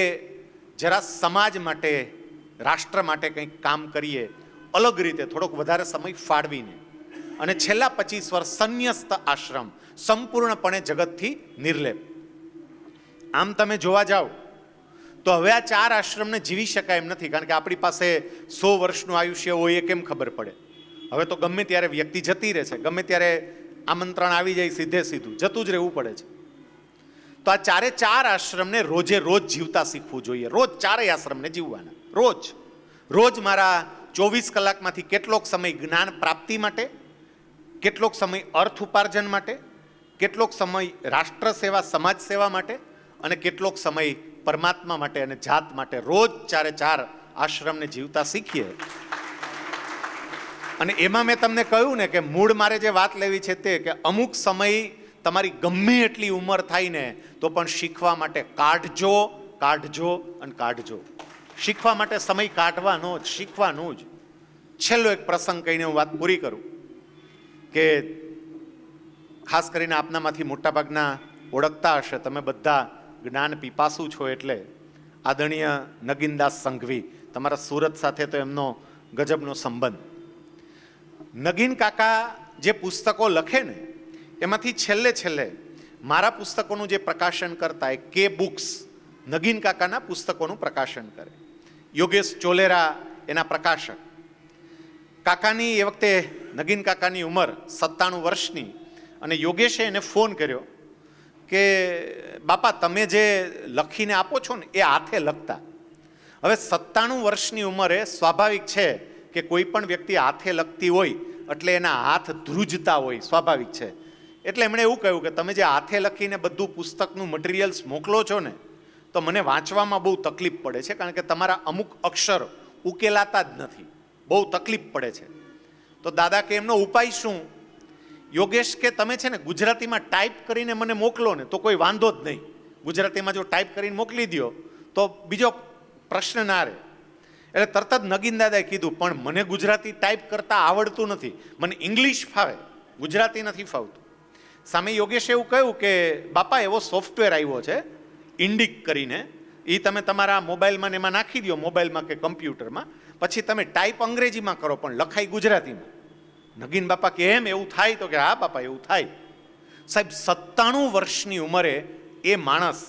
જરા સમાજ માટે, રાષ્ટ્ર માટે કંઈક કામ કરીએ, અલગ રીતે થોડોક વધારે સમય ફાળવીને. અને છેલ્લા 25 વર્ષ સંન્યસ્ત આશ્રમ, સંપૂર્ણપણે જગતથી નિર્લેપ. આમ તમે જોવા જાઓ તો હવે આ 4 આશ્રમને જીવી શકાય એમ નથી, કારણ કે આપણી પાસે 100 વર્ષનું આયુષ્ય હોય એ કેમ ખબર પડે? હવે તો ગમે ત્યારે વ્યક્તિ જતી રહે છે, ગમે ત્યારે આમંત્રણ આવી જાય, સીધે સીધું જતું જ રહેવું પડે છે. તો આ 4 આશ્રમને રોજે રોજ જીવતા શીખવું જોઈએ. રોજ 4 આશ્રમને જીવવાના, રોજ રોજ. મારા 24 કલાકમાંથી કેટલોક સમય જ્ઞાન પ્રાપ્તિ માટે, કેટલોક સમય અર્થ ઉપાર્જન માટે, કેટલોક સમય રાષ્ટ્ર સેવા, સમાજ સેવા માટે, અને કેટલોક સમય પરમાત્મા માટે અને જાત માટે. રોજ 4 આશ્રમને જીવતા શીખીએ. અને એમાં મેં તમને કહ્યું ને કે મૂળ મારે જે વાત લેવી છે તે કે અમુક સમય તમારી ગમે એટલી ઉંમર થાય ને તો પણ શીખવા માટે કાઢજો, કાઢજો અને કાઢજો. શીખવા માટે સમય કાઢવાનો જ, શીખવાનું જ. છેલ્લો એક પ્રસંગ કહીને હું વાત પૂરી કરું કે ખાસ કરીને આપનામાંથી મોટાભાગના ઓળખતા હશે, તમે બધા જ્ઞાન પીપાસુ છો, એટલે આદરણીય નગીનદાસ સંઘવી, તમારા સુરત સાથે તો એમનો ગજબનો સંબંધ. નગીન કાકા જે પુસ્તકો લખે ને એમાંથી છેલ્લે મારા પુસ્તકોનું જે પ્રકાશન કરતા એ કે બુક્સ, નગીન કાકાના પુસ્તકોનું પ્રકાશન કરે. યોગેશ ચોલેરા એના પ્રકાશક. કાકાની એ વખતે, નગીન કાકાની ઉંમર 97 વર્ષની, અને યોગેશે એને ફોન કર્યો કે બાપા તમે જે લખીને આપો છો ને એ હાથે લખતા. હવે 97 વર્ષની ઉંમરે સ્વાભાવિક છે કે કોઈ પણ વ્યક્તિ હાથે લખતી હોય એટલે એના હાથ ધ્રુજતા હોય, સ્વાભાવિક છે. એટલે એમણે એવું કહ્યું કે તમે જે હાથે લખીને બધું પુસ્તકનું મટીરિયલ્સ મોકલો છો ને તો મને વાંચવામાં બહુ તકલીફ પડે છે, કારણ કે તમારા અમુક અક્ષર ઉકેલાતા જ નથી, બહુ તકલીફ પડે છે. તો દાદા કે એમનો ઉપાય શું? યોગેશ કે તમે છે ને ગુજરાતીમાં ટાઈપ કરીને મને મોકલો ને તો કોઈ વાંધો જ નહીં. ગુજરાતીમાં જો ટાઈપ કરીને મોકલી દો તો બીજો પ્રશ્ન ના રહે. એટલે તરત જ નગીન દાદાએ કીધું પણ મને ગુજરાતી ટાઈપ કરતાં આવડતું નથી, મને ઇંગ્લિશ ફાવે, ગુજરાતી નથી ફાવતું. સામે યોગેશે એવું કહ્યું કે બાપા એવો સોફ્ટવેર આવ્યો છે ઇન્ડિક કરીને, એ તમે તમારા મોબાઈલમાં ને એમાં નાખી દો, મોબાઈલમાં કે કમ્પ્યુટરમાં, પછી તમે ટાઈપ અંગ્રેજીમાં કરો પણ લખાય ગુજરાતીમાં. નગીન બાપા કે એમ એવું થાય? તો કે હા બાપા એવું થાય. સાહેબ 97 વર્ષની ઉંમરે એ માણસ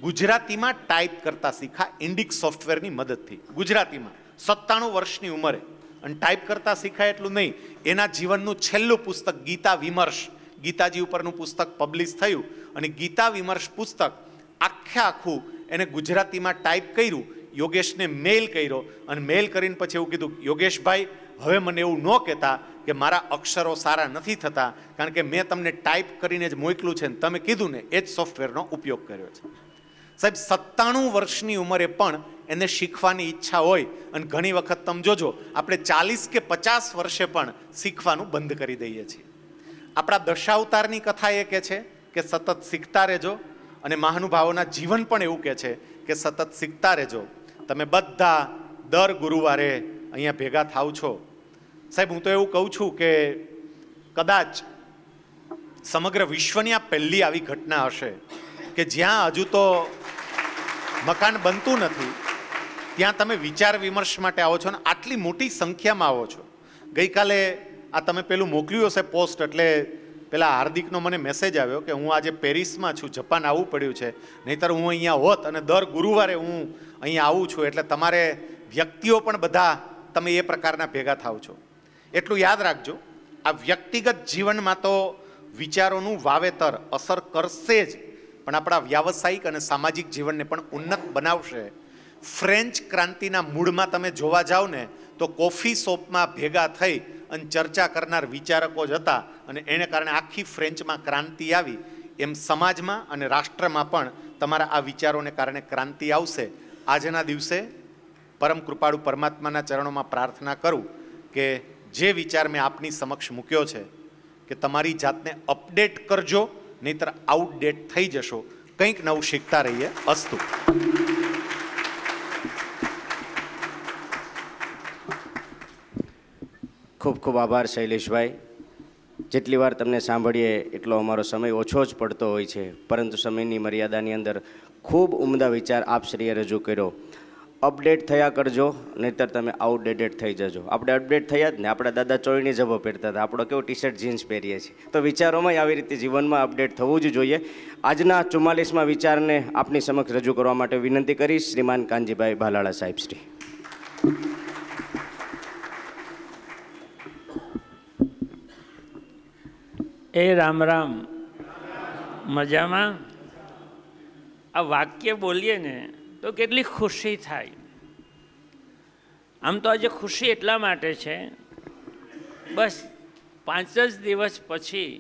ગુજરાતીમાં ટાઈપ કરતા શીખા ઇન્ડિક સોફ્ટવેરની મદદથી. ગુજરાતીમાં 97 વર્ષની ઉંમરે અને ટાઈપ કરતા શીખાય એટલું નહીં, એના જીવનનું છેલ્લું પુસ્તક ગીતા વિમર્શ, ગીતાજી ઉપરનું પુસ્તક પબ્લિશ થયું અને ગીતા વિમર્શ પુસ્તક આખું એને ગુજરાતીમાં ટાઈપ કર્યું. યોગેશને મેલ કર્યો અને મેલ કરીને પછી એવું કીધું, યોગેશભાઈ હવે મને એવું ન કહેતા કે મારા અક્ષરો સારા નથી થતા, કારણ કે મેં તમને ટાઈપ કરીને જ મોકલું છે ને તમે કીધું ને એ જ સોફ્ટવેરનો ઉપયોગ કર્યો છે. સાહેબ 97 વર્ષની ઉંમરે પણ એને શીખવાની ઈચ્છા હોય અને ઘણી વખત તમે જોજો આપણે 40 કે 50 વર્ષે પણ શીખવાનું બંધ કરી દઈએ છીએ. આપણા દશાવતારની કથા એ કહે છે કે સતત શીખતા રહેજો, અને મહાનુભાવોના જીવન પણ એવું કહે છે કે સતત શીખતા રહેજો. તમે બધા દર ગુરુવારે અહીંયા ભેગા થાવ છો. સાહેબ હું તો એવું કહું છું કે કદાચ સમગ્ર વિશ્વની આ પહેલી આવી ઘટના હશે કે જ્યાં હજુ તો મકાન બનતું નથી, ત્યાં તમે વિચાર વિમર્શ માટે આવો છો અને આટલી મોટી સંખ્યામાં આવો છો. ગઈકાલે આ તમે પેલું મોકલ્યું હશે પોસ્ટ, એટલે પેલા હાર્દિકનો મને મેસેજ આવ્યો કે હું આજે પેરિસમાં છું, જાપાન આવવું પડ્યું છે, નહીંતર હું અહીંયા હોત અને દર ગુરુવારે હું અહીંયા આવું છું. એટલે તમારે વ્યક્તિઓ પણ બધા તમે એ પ્રકારના ભેગા થાવ છો. એટલું યાદ રાખજો, આ વ્યક્તિગત જીવનમાં તો વિચારોનું વાવેતર અસર કરશે જ, પણ આપણા વ્યાવસાયિક અને સામાજિક જીવનને પણ ઉન્નત બનાવશે. ફ્રેન્ચ ક્રાંતિના મૂળમાં તમે જોવા જાઓ ને તો કોફી શોપમાં ભેગા થઈ અને ચર્ચા કરનાર વિચારકો જ હતા, અને એને કારણે આખી ફ્રેન્ચમાં ક્રાંતિ આવી. એમ સમાજમાં અને રાષ્ટ્રમાં પણ તમારા આ વિચારોને કારણે ક્રાંતિ આવશે. આજના દિવસે પરમ કૃપાળુ પરમાત્માના ચરણોમાં પ્રાર્થના કરું કે જે વિચાર મેં આપની સમક્ષ મૂક્યો છે કે તમારી જાતને અપડેટ કરજો, નહીતર આઉટડેટ થઈ જશો. કંઈક નવું શીખતા રહીએ. અસ્તુ. ખૂબ ખૂબ આભાર શૈલેષભાઈ. જેટલી વાર તમને સાંભળીએ એટલો અમારો સમય ઓછો જ પડતો હોય છે, પરંતુ સમયની મર્યાદાની અંદર ખૂબ ઉમદા વિચાર આપશ્રીએ રજૂ કર્યો. અપડેટ થયા કરજો, નહીંતર તમે આઉટડેટેડ થઈ જજો. આપણે અપડેટ થયા જ ને, આપણા દાદા ચોળીની જભો પહેરતા હતા, આપણો કેવો ટી શર્ટ જીન્સ પહેરીએ છીએ. તો વિચારોમાં આવી રીતે જીવનમાં અપડેટ થવું જ જોઈએ. આજના 44મા વિચારને આપની સમક્ષ રજૂ કરવા માટે વિનંતી કરીશ શ્રીમાન કાનજીભાઈ ભાલાળા સાહેબ શ્રી. એ રામ રામ. મજામાં? આ વાક્ય બોલીએ ને તો કેટલી ખુશી થાય. આમ તો આજે ખુશી એટલા માટે છે, બસ 5 જ દિવસ પછી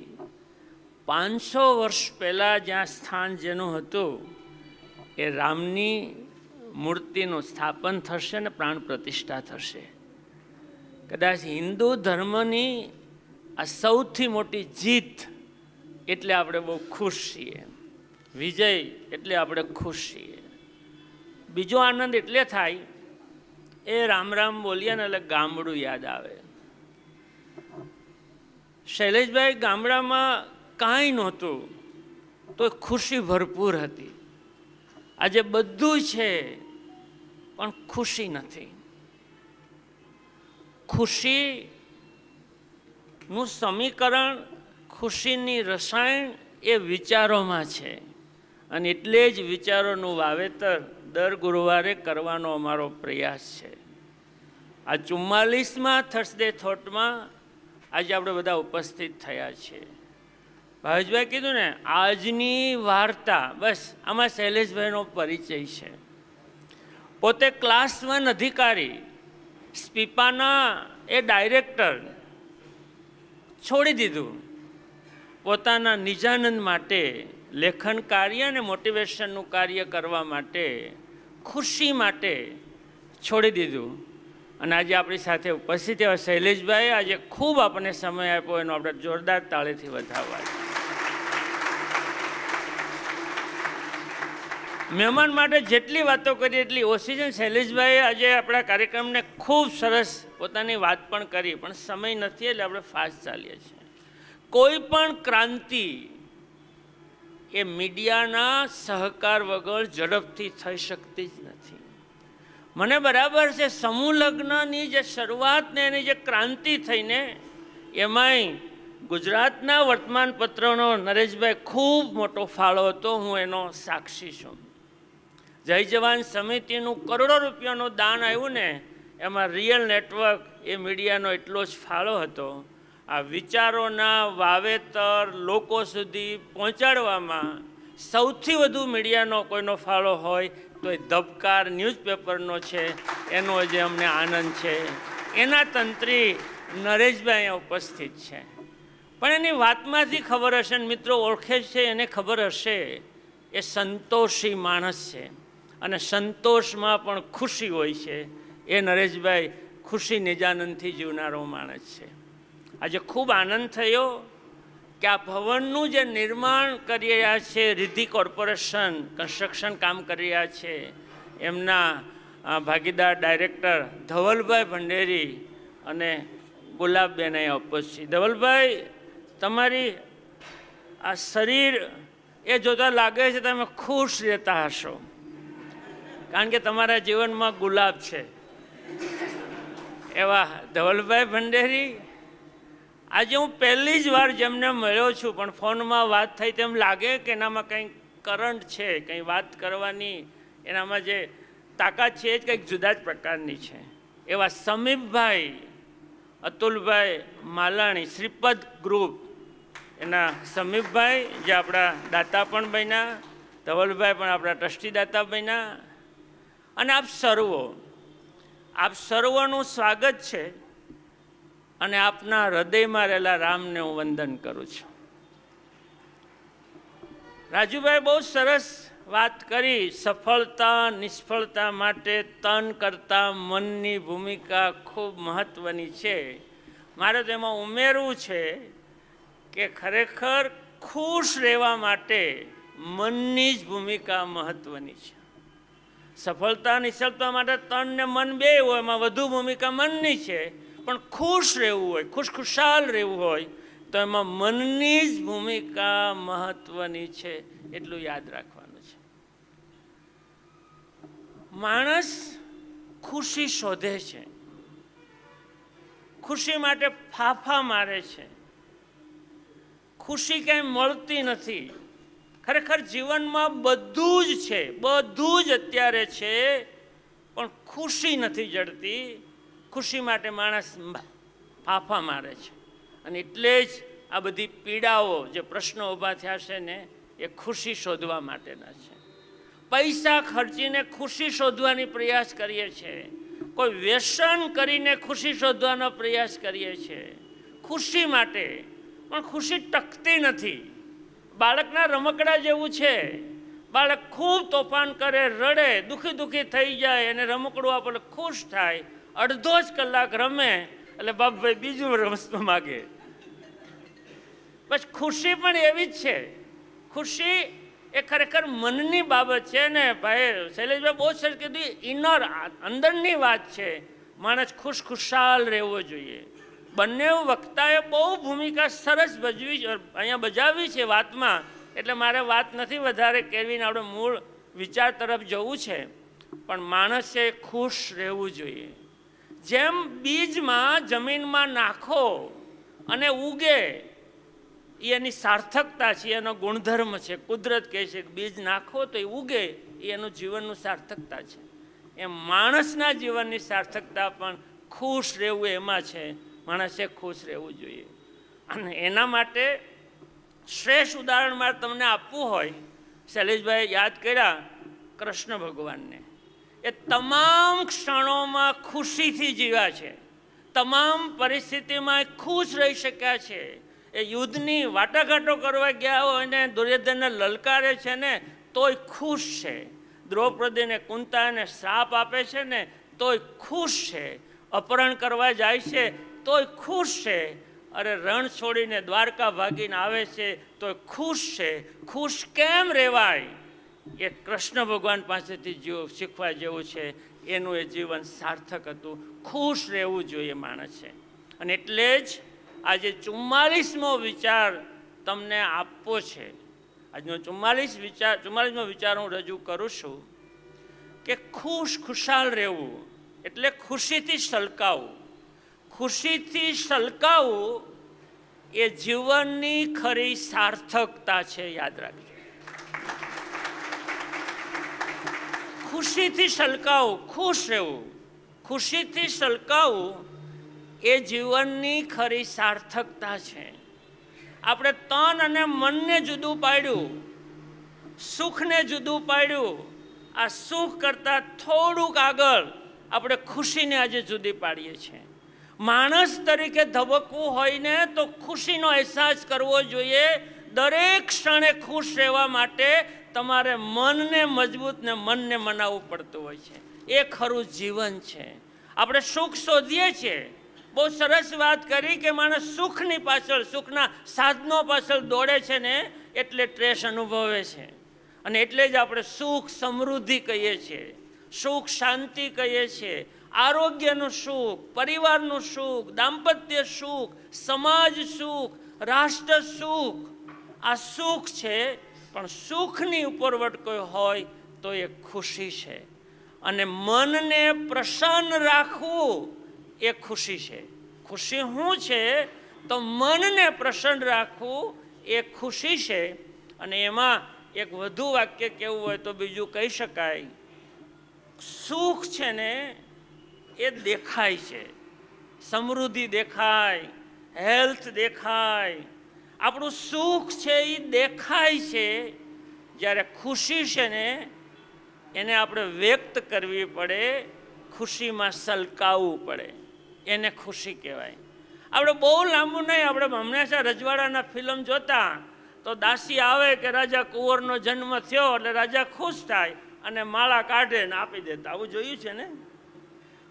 500 વર્ષ પહેલાં જ્યાં સ્થાન જેનું હતું એ રામની મૂર્તિનું સ્થાપન થશે ને પ્રાણ પ્રતિષ્ઠા થશે. કદાચ હિન્દુ ધર્મની આ સૌથી મોટી જીત એટલે આપણે બહુ ખુશ છીએ. વિજય એટલે આપણે ખુશ છીએ. બીજો આનંદ એટલે થાય એ રામ રામ બોલીએ ને એટલે ગામડું યાદ આવે. શૈલેષભાઈ ગામડામાં કાંઈ નહોતું તો ખુશી ભરપૂર હતી. આજે બધું છે પણ ખુશી નથી. ખુશીનું સમીકરણ, ખુશીની રસાયણ એ વિચારોમાં છે, અને એટલે જ વિચારોનું વાવેતર દર ગુરુવારે કરવાનો અમારો પ્રયાસ છે. આ 44મા થર્સડે થોટમાં આજે આપણે બધા ઉપસ્થિત થયા છીએ. ભાવેશભાઈ કીધું ને, આજની વાર્તા, બસ આમાં શૈલેષભાઈનો પરિચય છે. પોતે ક્લાસ 1 અધિકારી, સ્પીપાના એ ડાયરેક્ટર છોડી દીધું. પોતાના નિજાનંદ માટે, લેખન કાર્ય અને મોટિવેશનનું કાર્ય કરવા માટે, ખુશી માટે છોડી દીધું અને આજે આપણી સાથે ઉપસ્થિત એવા શૈલેષભાઈ આજે ખૂબ આપણને સમય આપ્યો એનો આપણે જોરદાર તાળીથી વધાવવા છે. મહેમાન માટે જેટલી વાતો કરી એટલી ઓછી છે. શૈલેષભાઈએ આજે આપણા કાર્યક્રમને ખૂબ સરસ પોતાની વાત પણ કરી, પણ સમય નથી એટલે આપણે ફાસ્ટ ચાલીએ છીએ. કોઈ પણ ક્રાંતિ એ મીડિયાના સહકાર વગર ઝડપથી થઈ શકતી જ નથી. મને બરાબર છે સમૂહ લગ્નની જે શરૂઆત ને એની જે ક્રાંતિ થઈને એમાંય ગુજરાતના વર્તમાનપત્રનો નરેશભાઈ ખૂબ મોટો ફાળો હતો. હું એનો સાક્ષી છું. જય જવાન સમિતિનું કરોડો રૂપિયાનું દાન આવ્યું ને એમાં રિયલ નેટવર્ક એ મીડિયાનો એટલો જ ફાળો હતો. આ વિચારોના વાવેતર લોકો સુધી પહોંચાડવામાં સૌથી વધુ મીડિયાનો કોઈનો ફાળો હોય તો એ ધબકાર ન્યૂઝપેપરનો છે. એનો જે અમને આનંદ છે. એના તંત્રી નરેશભાઈ અહીંયા ઉપસ્થિત છે. પણ એની વાતમાંથી ખબર હશે ને મિત્રો ઓળખે છે એને ખબર હશે એ સંતોષી માણસ છે અને સંતોષમાં પણ ખુશી હોય છે. એ નરેશભાઈ ખુશી નિજાનંદથી જીવનારો માણસ છે. આજે ખૂબ આનંદ થયો કે આ ભવનનું જે નિર્માણ કરી રહ્યા છે રિદ્ધિ કોર્પોરેશન કન્સ્ટ્રક્શન કામ કરી રહ્યા છે એમના ભાગીદાર ડાયરેક્ટર ધવલભાઈ ભંડેરી અને ગુલાબબેન અહીંયા ઉપસ્થિત. ધવલભાઈ, તમારી આ શરીર એ જોતાં લાગે છે તમે ખુશ રહેતા હશો, કારણ કે તમારા જીવનમાં ગુલાબ છે. એવા ધવલભાઈ ભંડેરી આજે હું પહેલી જ વાર જેમને મળ્યો છું, પણ ફોનમાં વાત થઈ તેમ લાગે કે એનામાં કંઈક કરંટ છે, કંઈ વાત કરવાની એનામાં જે તાકાત છે એ જ કંઈક જુદા જ પ્રકારની છે. એવા સમીપભાઈ અતુલભાઈ માલાણી શ્રીપદ ગ્રુપ એના સમીપભાઈ જે આપણા દાતા પણ બન્યા, ધવલભાઈ પણ આપણા ટ્રસ્ટી દાતા બન્યા. અને આપ સર્વનું સ્વાગત છે અને આપના હૃદયમાં રહેલા રામને હું વંદન કરું છું. રાજુભાઈ બહુ સરસ વાત કરી. સફળતા નિષ્ફળતા માટે તન કરતાં મનની ભૂમિકા ખૂબ મહત્ત્વની છે. મારે તેમાં ઉમેરવું છે કે ખરેખર ખુશ રહેવા માટે મનની જ ભૂમિકા મહત્ત્વની છે. સફળતા નિષ્ફળતા માટે તન ને મન બે હોય, એમાં વધુ ભૂમિકા મનની છે. પણ ખુશ રહેવું હોય, ખુશખુશાલ રહેવું હોય તો એમાં મનની જ ભૂમિકા મહત્ત્વની છે. એટલું યાદ રાખવાનું છે. માણસ ખુશી શોધે છે, ખુશી માટે ફાફા મારે છે. ખુશી કંઈ મળતી નથી. ખરેખર જીવનમાં બધું જ છે, બધું જ અત્યારે છે, પણ ખુશી નથી જડતી. ખુશી માટે માણસ ફાફા મારે છે. અને એટલે જ આ બધી પીડાઓ જે પ્રશ્નો ઊભા થયા છે ને એ ખુશી શોધવા માટેના છે. પૈસા ખર્ચીને ખુશી શોધવાની પ્રયાસ કરીએ છીએ, કોઈ વ્યસન કરીને ખુશી શોધવાનો પ્રયાસ કરીએ છીએ ખુશી માટે, પણ ખુશી ટકતી નથી. બાળકના રમકડા જેવું છે. બાળક ખૂબ તોફાન કરે, રડે, દુઃખી થઈ જાય અને રમકડું આપણે ખુશ થાય. અડધો જ કલાક રમે એટલે બાપભાઈ બીજું વસ્તુ માગે. બસ ખુશી પણ એવી જ છે. ખુશી એ ખરેખર મનની બાબત છે ને ભાઈ શૈલેષભાઈ બહુ સરસ કીધું, ઇનર અંદરની વાત છે. માણસ ખુશખુશાલ રહેવો જોઈએ. બંને વક્તાએ બહુ ભૂમિકા સરસ અહીંયા બજાવી છે વાતમાં, એટલે મારે વાત નથી વધારે કરવીને આપણે મૂળ વિચાર તરફ જવું છે. પણ માણસે ખુશ રહેવું જોઈએ. જેમ બીજમાં જમીનમાં નાખો અને ઉગે એ એની સાર્થકતા છે, એનો ગુણધર્મ છે. કુદરત કહે છે કે બીજ નાખો તો એ ઉગે, એ એનું જીવનનું સાર્થકતા છે. એમ માણસના જીવનની સાર્થકતા પણ ખુશ રહેવું એમાં છે. માણસે ખુશ રહેવું જોઈએ. અને એના માટે શ્રેષ્ઠ ઉદાહરણ મારે તમને આપવું હોય, શૈલેષભાઈ યાદ કર્યા કૃષ્ણ ભગવાનને. એ તમામ ક્ષણોમાં ખુશીથી જીવ્યા છે, તમામ પરિસ્થિતિમાં ખુશ રહી શક્યા છે. એ યુદ્ધની વાટાઘાટો કરવા ગયા હોય ને દુર્યોધનને લલકારે છે ને તોય ખુશ છે. દ્રૌપદીને કુંતાને શ્રાપ આપે છે ને તોય ખુશ છે. અપહરણ કરવા જાય છે તોય ખુશ છે, અરે રણ છોડીને દ્વારકા ભાગીને આવે છે તોય ખુશ છે. ખુશ કેમ રહેવાય એ કૃષ્ણ ભગવાન પાસેથી શીખવા જેવું છે. એનું એ જીવન સાર્થક હતું. ખુશ રહેવું જોઈએ માણસે. અને એટલે જ આજે 44મો વિચાર તમને આપવો છે. આજનો 44મો વિચાર હું રજૂ કરું છું કે ખુશાલ રહેવું એટલે ખુશીથી છલકાવું. ખુશીથી છલકાવું એ જીવનની ખરી સાર્થકતા છે. યાદ રાખજો, ખુશીથી છલકાવું, ખુશ રહેવું, ખુશીથી છલકાવું એ જીવનની ખરી સાર્થકતા છે. આપણે તન અને મનને જુદું પાડ્યું, સુખને જુદું પાડ્યું. આ સુખ કરતાં થોડુંક આગળ આપણે ખુશીને આજે જુદી પાડીએ છીએ. માણસ તરીકે ધબકવું હોય ને તો ખુશીનો અહેસાસ કરવો જોઈએ. દરેક ક્ષણે ખુશ રહેવા માટે તમારે મનને મજબૂત ને મનને મનાવવું પડતું હોય છે. એ ખરું જીવન છે. આપણે સુખ શોધીએ છીએ. બહુ સરસ વાત કરી કે માણસ સુખની પાછળ, સુખના સાધનો પાછળ દોડે છે ને એટલે ટ્રેસ અનુભવે છે. અને એટલે જ આપણે સુખ સમૃદ્ધિ કહીએ છીએ, સુખ શાંતિ કહીએ છીએ, આરોગ્યનું સુખ, પરિવારનું સુખ, દાંપત્ય સુખ, સમાજ સુખ, રાષ્ટ્ર સુખ. આ સુખ છે, પણ સુખની ઉપરવટ કોઈ હોય તો એ ખુશી છે. અને મનને પ્રસન્ન રાખવું એ ખુશી છે. ખુશી શું છે? તો મનને પ્રસન્ન રાખવું એ ખુશી છે. અને એમાં એક વધુ વાક્ય કહેવું હોય તો બીજું કહી શકાય, સુખ છે ને એ દેખાય છે. સમૃદ્ધિ દેખાય, હેલ્થ દેખાય, આપણું સુખ છે એ દેખાય છે. જ્યારે ખુશી છે ને એને આપણે વ્યક્ત કરવી પડે, ખુશીમાં છલકાવવું પડે. એને ખુશી કહેવાય. આપણે બહુ લાંબુ નહીં, આપણે હંમેશા રજવાડાના ફિલ્મ જોતા તો દાસી આવે કે રાજા કુંવરનો જન્મ થયો એટલે રાજા ખુશ થાય અને માળા કાઢે ને આપી દેતા. આવું જોયું છે ને?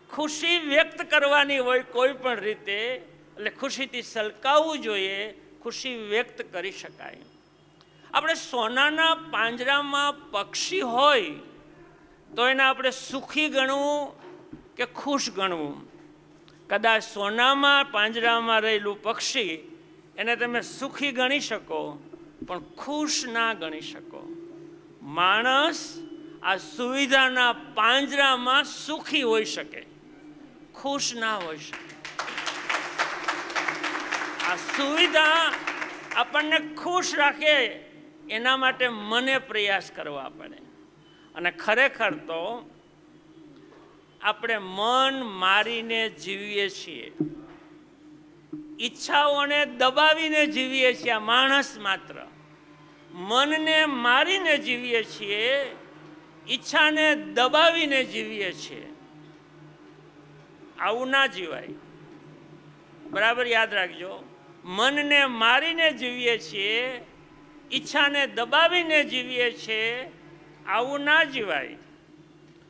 ખુશી વ્યક્ત કરવાની હોય કોઈ પણ રીતે, એટલે ખુશીથી છલકાવવું જોઈએ, ખુશી વ્યક્ત કરી શકાય. આપણે સોનાના પાંજરામાં પક્ષી હોય તો એને આપણે સુખી ગણવું કે ખુશ ગણવું? કદાચ સોનામાં પાંજરામાં રહેલું પક્ષી એને તમે સુખી ગણી શકો પણ ખુશ ના ગણી શકો. માણસ આ સુવિધાના પાંજરામાં સુખી હોઈ શકે, ખુશ ના હોઈ શકે. આ સુવિધા આપણને ખુશ રાખે એના માટે મને પ્રયાસ કરવા પડે. અને ખરેખર તો આપણે મન મારીને જીવીએ છીએ, ઈચ્છાઓને દબાવીને જીવીએ છીએ. આ માણસ માત્ર મનને મારીને જીવીએ છીએ, ઈચ્છાને દબાવીને જીવીએ છીએ. આવું ના જીવાય. બરાબર યાદ રાખજો, મનને મારીને જીવીએ છીએ, ઈચ્છાને દબાવીને જીવીએ છીએ. આવું ના જીવાય.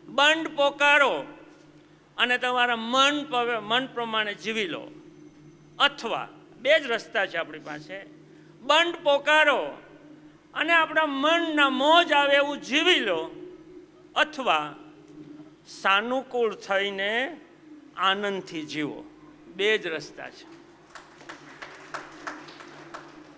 બંધ પોકારો અને તમારા મન પ્રમાણે જીવી લો. અથવા બે જ રસ્તા છે આપણી પાસે. બંધ પોકારો અને આપણા મનના મોજ આવે એવું જીવી લો, અથવા સાનુકૂળ થઈને આનંદથી જીવો. બે જ રસ્તા છે.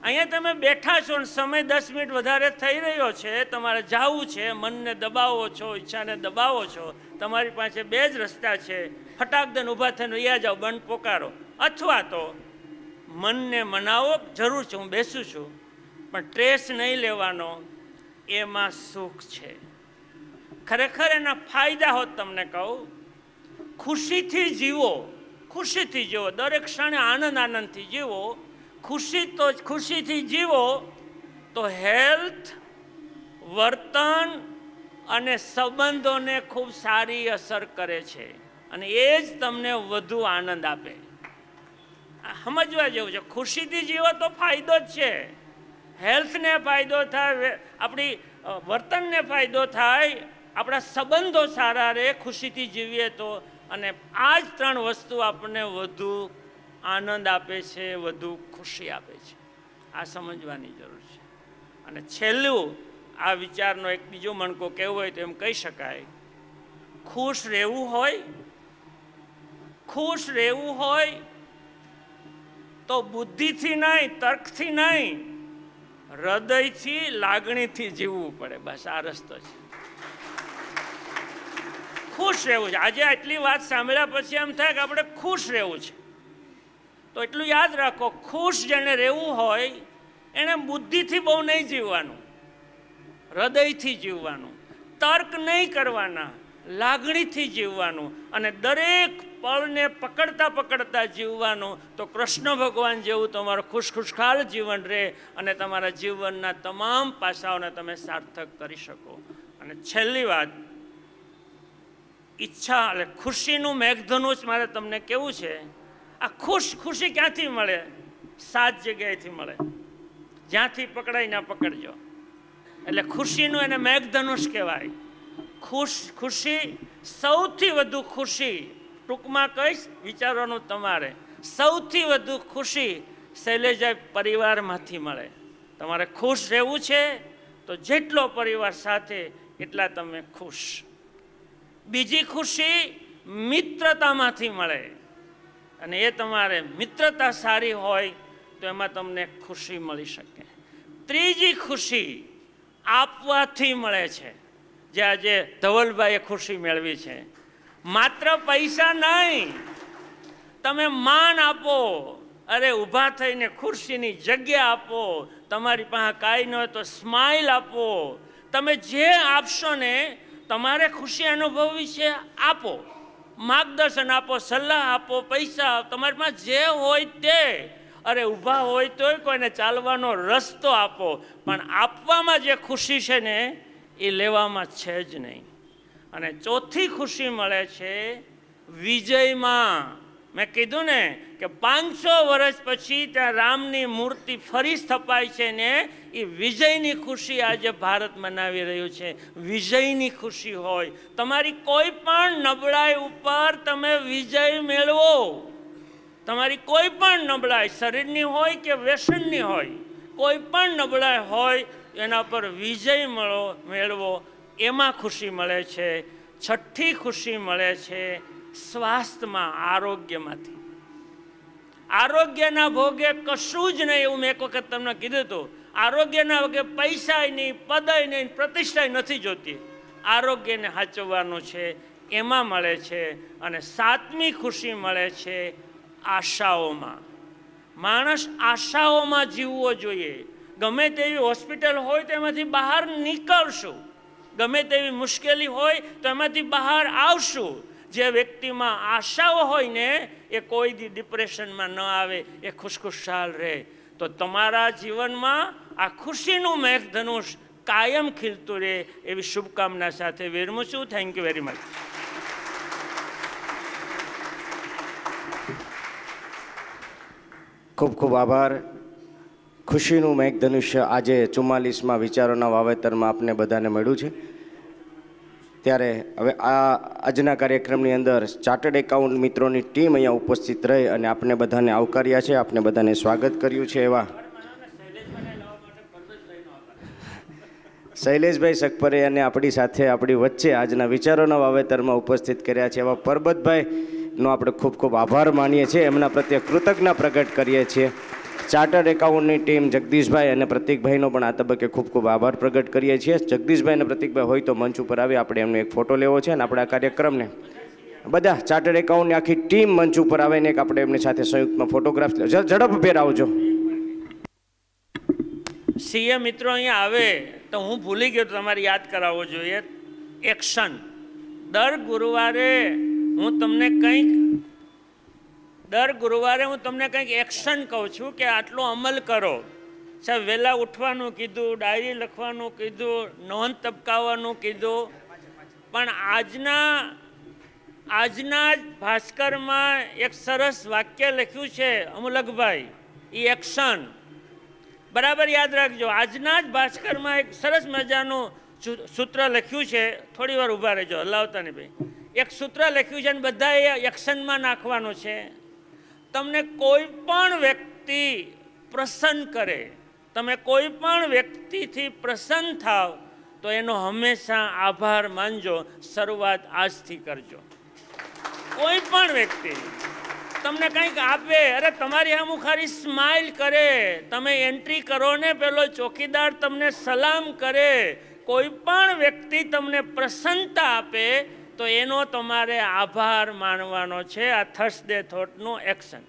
અહીંયા તમે બેઠા છો ને સમય 10 મિનિટ વધારે થઈ રહ્યો છે, તમારે જવું છે, મનને દબાવો છો, ઈચ્છાને દબાવો છો. તમારી પાસે બે જ રસ્તા છે. ફટાકદન ઊભા થઈને અહીંયા જાઓ, બંધ પોકારો, અથવા તો મનને મનાવો, જરૂર છે હું બેસું છું પણ ટ્રેસ નહીં લેવાનો, એમાં સુખ છે. ખરેખર એના ફાયદા હોત તમને કહું. ખુશીથી જીવો, ખુશીથી જીવો, દરેક ક્ષણે આનંદથી જીવો. ખુશીથી જીવો તો હેલ્થ, વર્તન અને સંબંધોને ખૂબ સારી અસર કરે છે. અને એ જ તમને વધુ આનંદ આપે. સમજવા જેવું છે. ખુશીથી જીવો તો ફાયદો જ છે. હેલ્થને ફાયદો થાય, આપણી વર્તનને ફાયદો થાય, આપણા સંબંધો સારા રહે. ખુશીથી જીવીએ તો અને આ જ 3 વસ્તુ આપણને વધુ આનંદ આપે છે, વધુ ખુશી આપે છે. આ સમજવાની જરૂર છે. અને છેલ્લું આ વિચારનો એક બીજો મણકો કહેવો હોય તો એમ કહી શકાય, ખુશ રહેવું હોય તો બુદ્ધિથી નહીં, તર્કથી નહીં, હૃદયથી, લાગણીથી જીવવું પડે. બસ આ રસ્તો છે. ખુશ રહેવું છે. આજે આટલી વાત સાંભળ્યા પછી એમ થાય કે આપણે ખુશ રહેવું છે, તો એટલું યાદ રાખો, ખુશ જેને રહેવું હોય એને બુદ્ધિથી બહુ નહીં જીવવાનું, હૃદયથી જીવવાનું, તર્ક નહીં કરવાના, લાગણીથી જીવવાનું, અને દરેક પળને પકડતા પકડતા જીવવાનું. તો કૃષ્ણ ભગવાન જેવું તમારું ખુશખુશાલ જીવન રહે અને તમારા જીવનના તમામ પાસાઓને તમે સાર્થક કરી શકો. અને છેલ્લી વાત, ઈચ્છા એટલે ખુશીનું મેઘધનુષ મારે તમને કેવું છે. આ ખુશી ક્યાંથી મળે? 7 જગ્યાએથી મળે. જ્યાંથી પકડાય ના પકડજો. એટલે ખુશીનું એને મેઘધનુષ કહેવાય. ખુશી, સૌથી વધુ ખુશી, ટૂંકમાં કહીશ, વિચારવાનું તમારે, સૌથી વધુ ખુશી શૈલેષભાઈ પરિવારમાંથી મળે. તમારે ખુશ રહેવું છે તો જેટલો પરિવાર સાથે એટલા તમે ખુશ. બીજી ખુશી મિત્રતામાંથી મળે, અને એ તમારે મિત્રતા સારી હોય તો એમાં તમને ખુશી મળી શકે. ત્રીજી ખુશી આપવાથી મળે છે, જે આજે ધવલભાઈએ ખુશી મેળવી છે. માત્ર પૈસા નહીં, તમે માન આપો, અરે ઊભા થઈને ખુરશીની જગ્યા આપો, તમારી પાસે કાંઈ ન હોય તો સ્માઇલ આપો. તમે જે આપશો ને, તમારે ખુશી અનુભવવી છે, આપો, માર્ગદર્શન આપો, સલાહ આપો, પૈસા, તમારી પાસે જે હોય તે. અરે ઊભા હોય તોય કોઈને ચાલવાનો રસ્તો આપો. પણ આપવામાં જે ખુશી છે ને, એ લેવામાં છે જ નહીં. અને ચોથી ખુશી મળે છે વિજયમાં. મેં કીધું ને કે 500 વર્ષ પછી ત્યાં રામની મૂર્તિ ફરી સ્થપાય છે ને, એ વિજયની ખુશી આજે ભારત મનાવી રહ્યું છે. વિજયની ખુશી હોય, તમારી કોઈ પણ નબળાઈ ઉપર તમે વિજય મેળવો. તમારી કોઈ પણ નબળાઈ, શરીરની હોય કે વ્યસનની હોય, કોઈ પણ નબળાઈ હોય એના પર વિજય મેળવો. એમાં ખુશી મળે છે. છઠ્ઠી ખુશી મળે છે સ્વાસ્થ્યમાં, આરોગ્યમાંથી. આરોગ્યના ભોગે કશું જ નહીં, એવું મેં એક વખત તમને કીધું હતું. આરોગ્યના ભોગે પૈસા નહીં, પદાય નહીં, પ્રતિષ્ઠા નથી જોતી. આરોગ્યને સાચવવાનું છે, એમાં મળે છે. અને 7મી ખુશી મળે છે આશાઓમાં. માણસ આશાઓમાં જીવવો જોઈએ. ગમે તેવી હોસ્પિટલ હોય તો એમાંથી બહાર નીકળશું, ગમે તેવી મુશ્કેલી હોય તો એમાંથી બહાર આવશું. જે વ્યક્તિમાં આશાઓ હોય ને, એ કોઈ દી ડિપ્રેશનમાં ન આવે, એ ખુશખુશાલ રહે. તો તમારા જીવનમાં આ ખુશીનું મેઘધનુષ કાયમ ખીલતું રહે, એવી શુભકામના સાથે વિરમું છું. Thank you very much. ખૂબ ખૂબ આભાર. ખુશીનું મેઘધનુષ્ય આજે 44માં વિચારોના વાવેતરમાં આપને બધાને મળ્યું છે. ત્યારે હવે આજના કાર્યક્રમની અંદર ચાર્ટર્ડ એકાઉન્ટ મિત્રોની ટીમ અહીંયા ઉપસ્થિત રહી અને આપને બધાને આવકાર્યા છે, આપને બધાને સ્વાગત કર્યું છે. એવા શૈલેષભાઈ સકપરે અને આપણી સાથે, આપણી વચ્ચે આજના વિચારોના વાવેતરમાં ઉપસ્થિત કર્યા છે એવા પરબતભાઈનો આપણે ખૂબ ખૂબ આભાર માનીએ છીએ, એમના પ્રત્યે કૃતજ્ઞતા પ્રગટ કરીએ છીએ. ચાર્ટર્ડ એકાઉન્ટની ટીમ જગદીશભાઈ અને પ્રતિકભાઈનો પણ આ તબક્કે ખૂબ ખૂબ આભાર પ્રગટ કરીએ છીએ. જગદીશભાઈ અને પ્રતિકભાઈ હોય તો મંચ ઉપર આવી આપણે એમનો એક ફોટો લેવો છે, અને આપણે આ કાર્યક્રમને બધા ચાર્ટર્ડ એકાઉન્ટની આખી ટીમ મંચ ઉપર આવે ને એક આપણે એમની સાથે સંયુક્તમાં ફોટોગ્રાફ ઝડપભેર આવજો. સીએ મિત્રો અહીંયા આવે તો હું ભૂલી ગયો, તમારે યાદ કરાવવો જોઈએ. એક્શન. દર ગુરુવારે હું તમને કંઈક એક્શન કહું છું કે આટલો અમલ કરો. સાહેબ વહેલા ઉઠવાનું કીધું, ડાયરી લખવાનું કીધું, નોંધ તબકાવવાનું કીધું, પણ આજના જ ભાસ્કરમાં એક સરસ વાક્ય લખ્યું છે અમુલકભાઈ, એ એક્શન. બરાબર યાદ રાખજો. આજના જ ભાસ્કરમાં એક સરસ મજાનું સૂત્ર લખ્યું છે. થોડી વાર ઊભા રહેજો, હલાવતા નહીં ભાઈ. એક સૂત્ર લખ્યું છે અને બધા એ એક્શનમાં નાખવાનું છે. તમને કોઈ પણ વ્યક્તિ પ્રસન્ન કરે, તમે કોઈ પણ વ્યક્તિથી પ્રસન્ન થાવ તો એનો હંમેશા આભાર માનજો. શરૂઆત આજથી કરજો. કોઈ પણ વ્યક્તિ તમને કંઈક આપે, અરે તમારી સામું ખાલી સ્માઇલ કરે, તમે એન્ટ્રી કરો ને પેલો ચોકીદાર તમને સલામ કરે, કોઈ પણ વ્યક્તિ તમને પ્રસન્નતા આપે તો એનો તમારે આભાર માનવાનો છે. આ થર્સડે થોટનું એક્શન.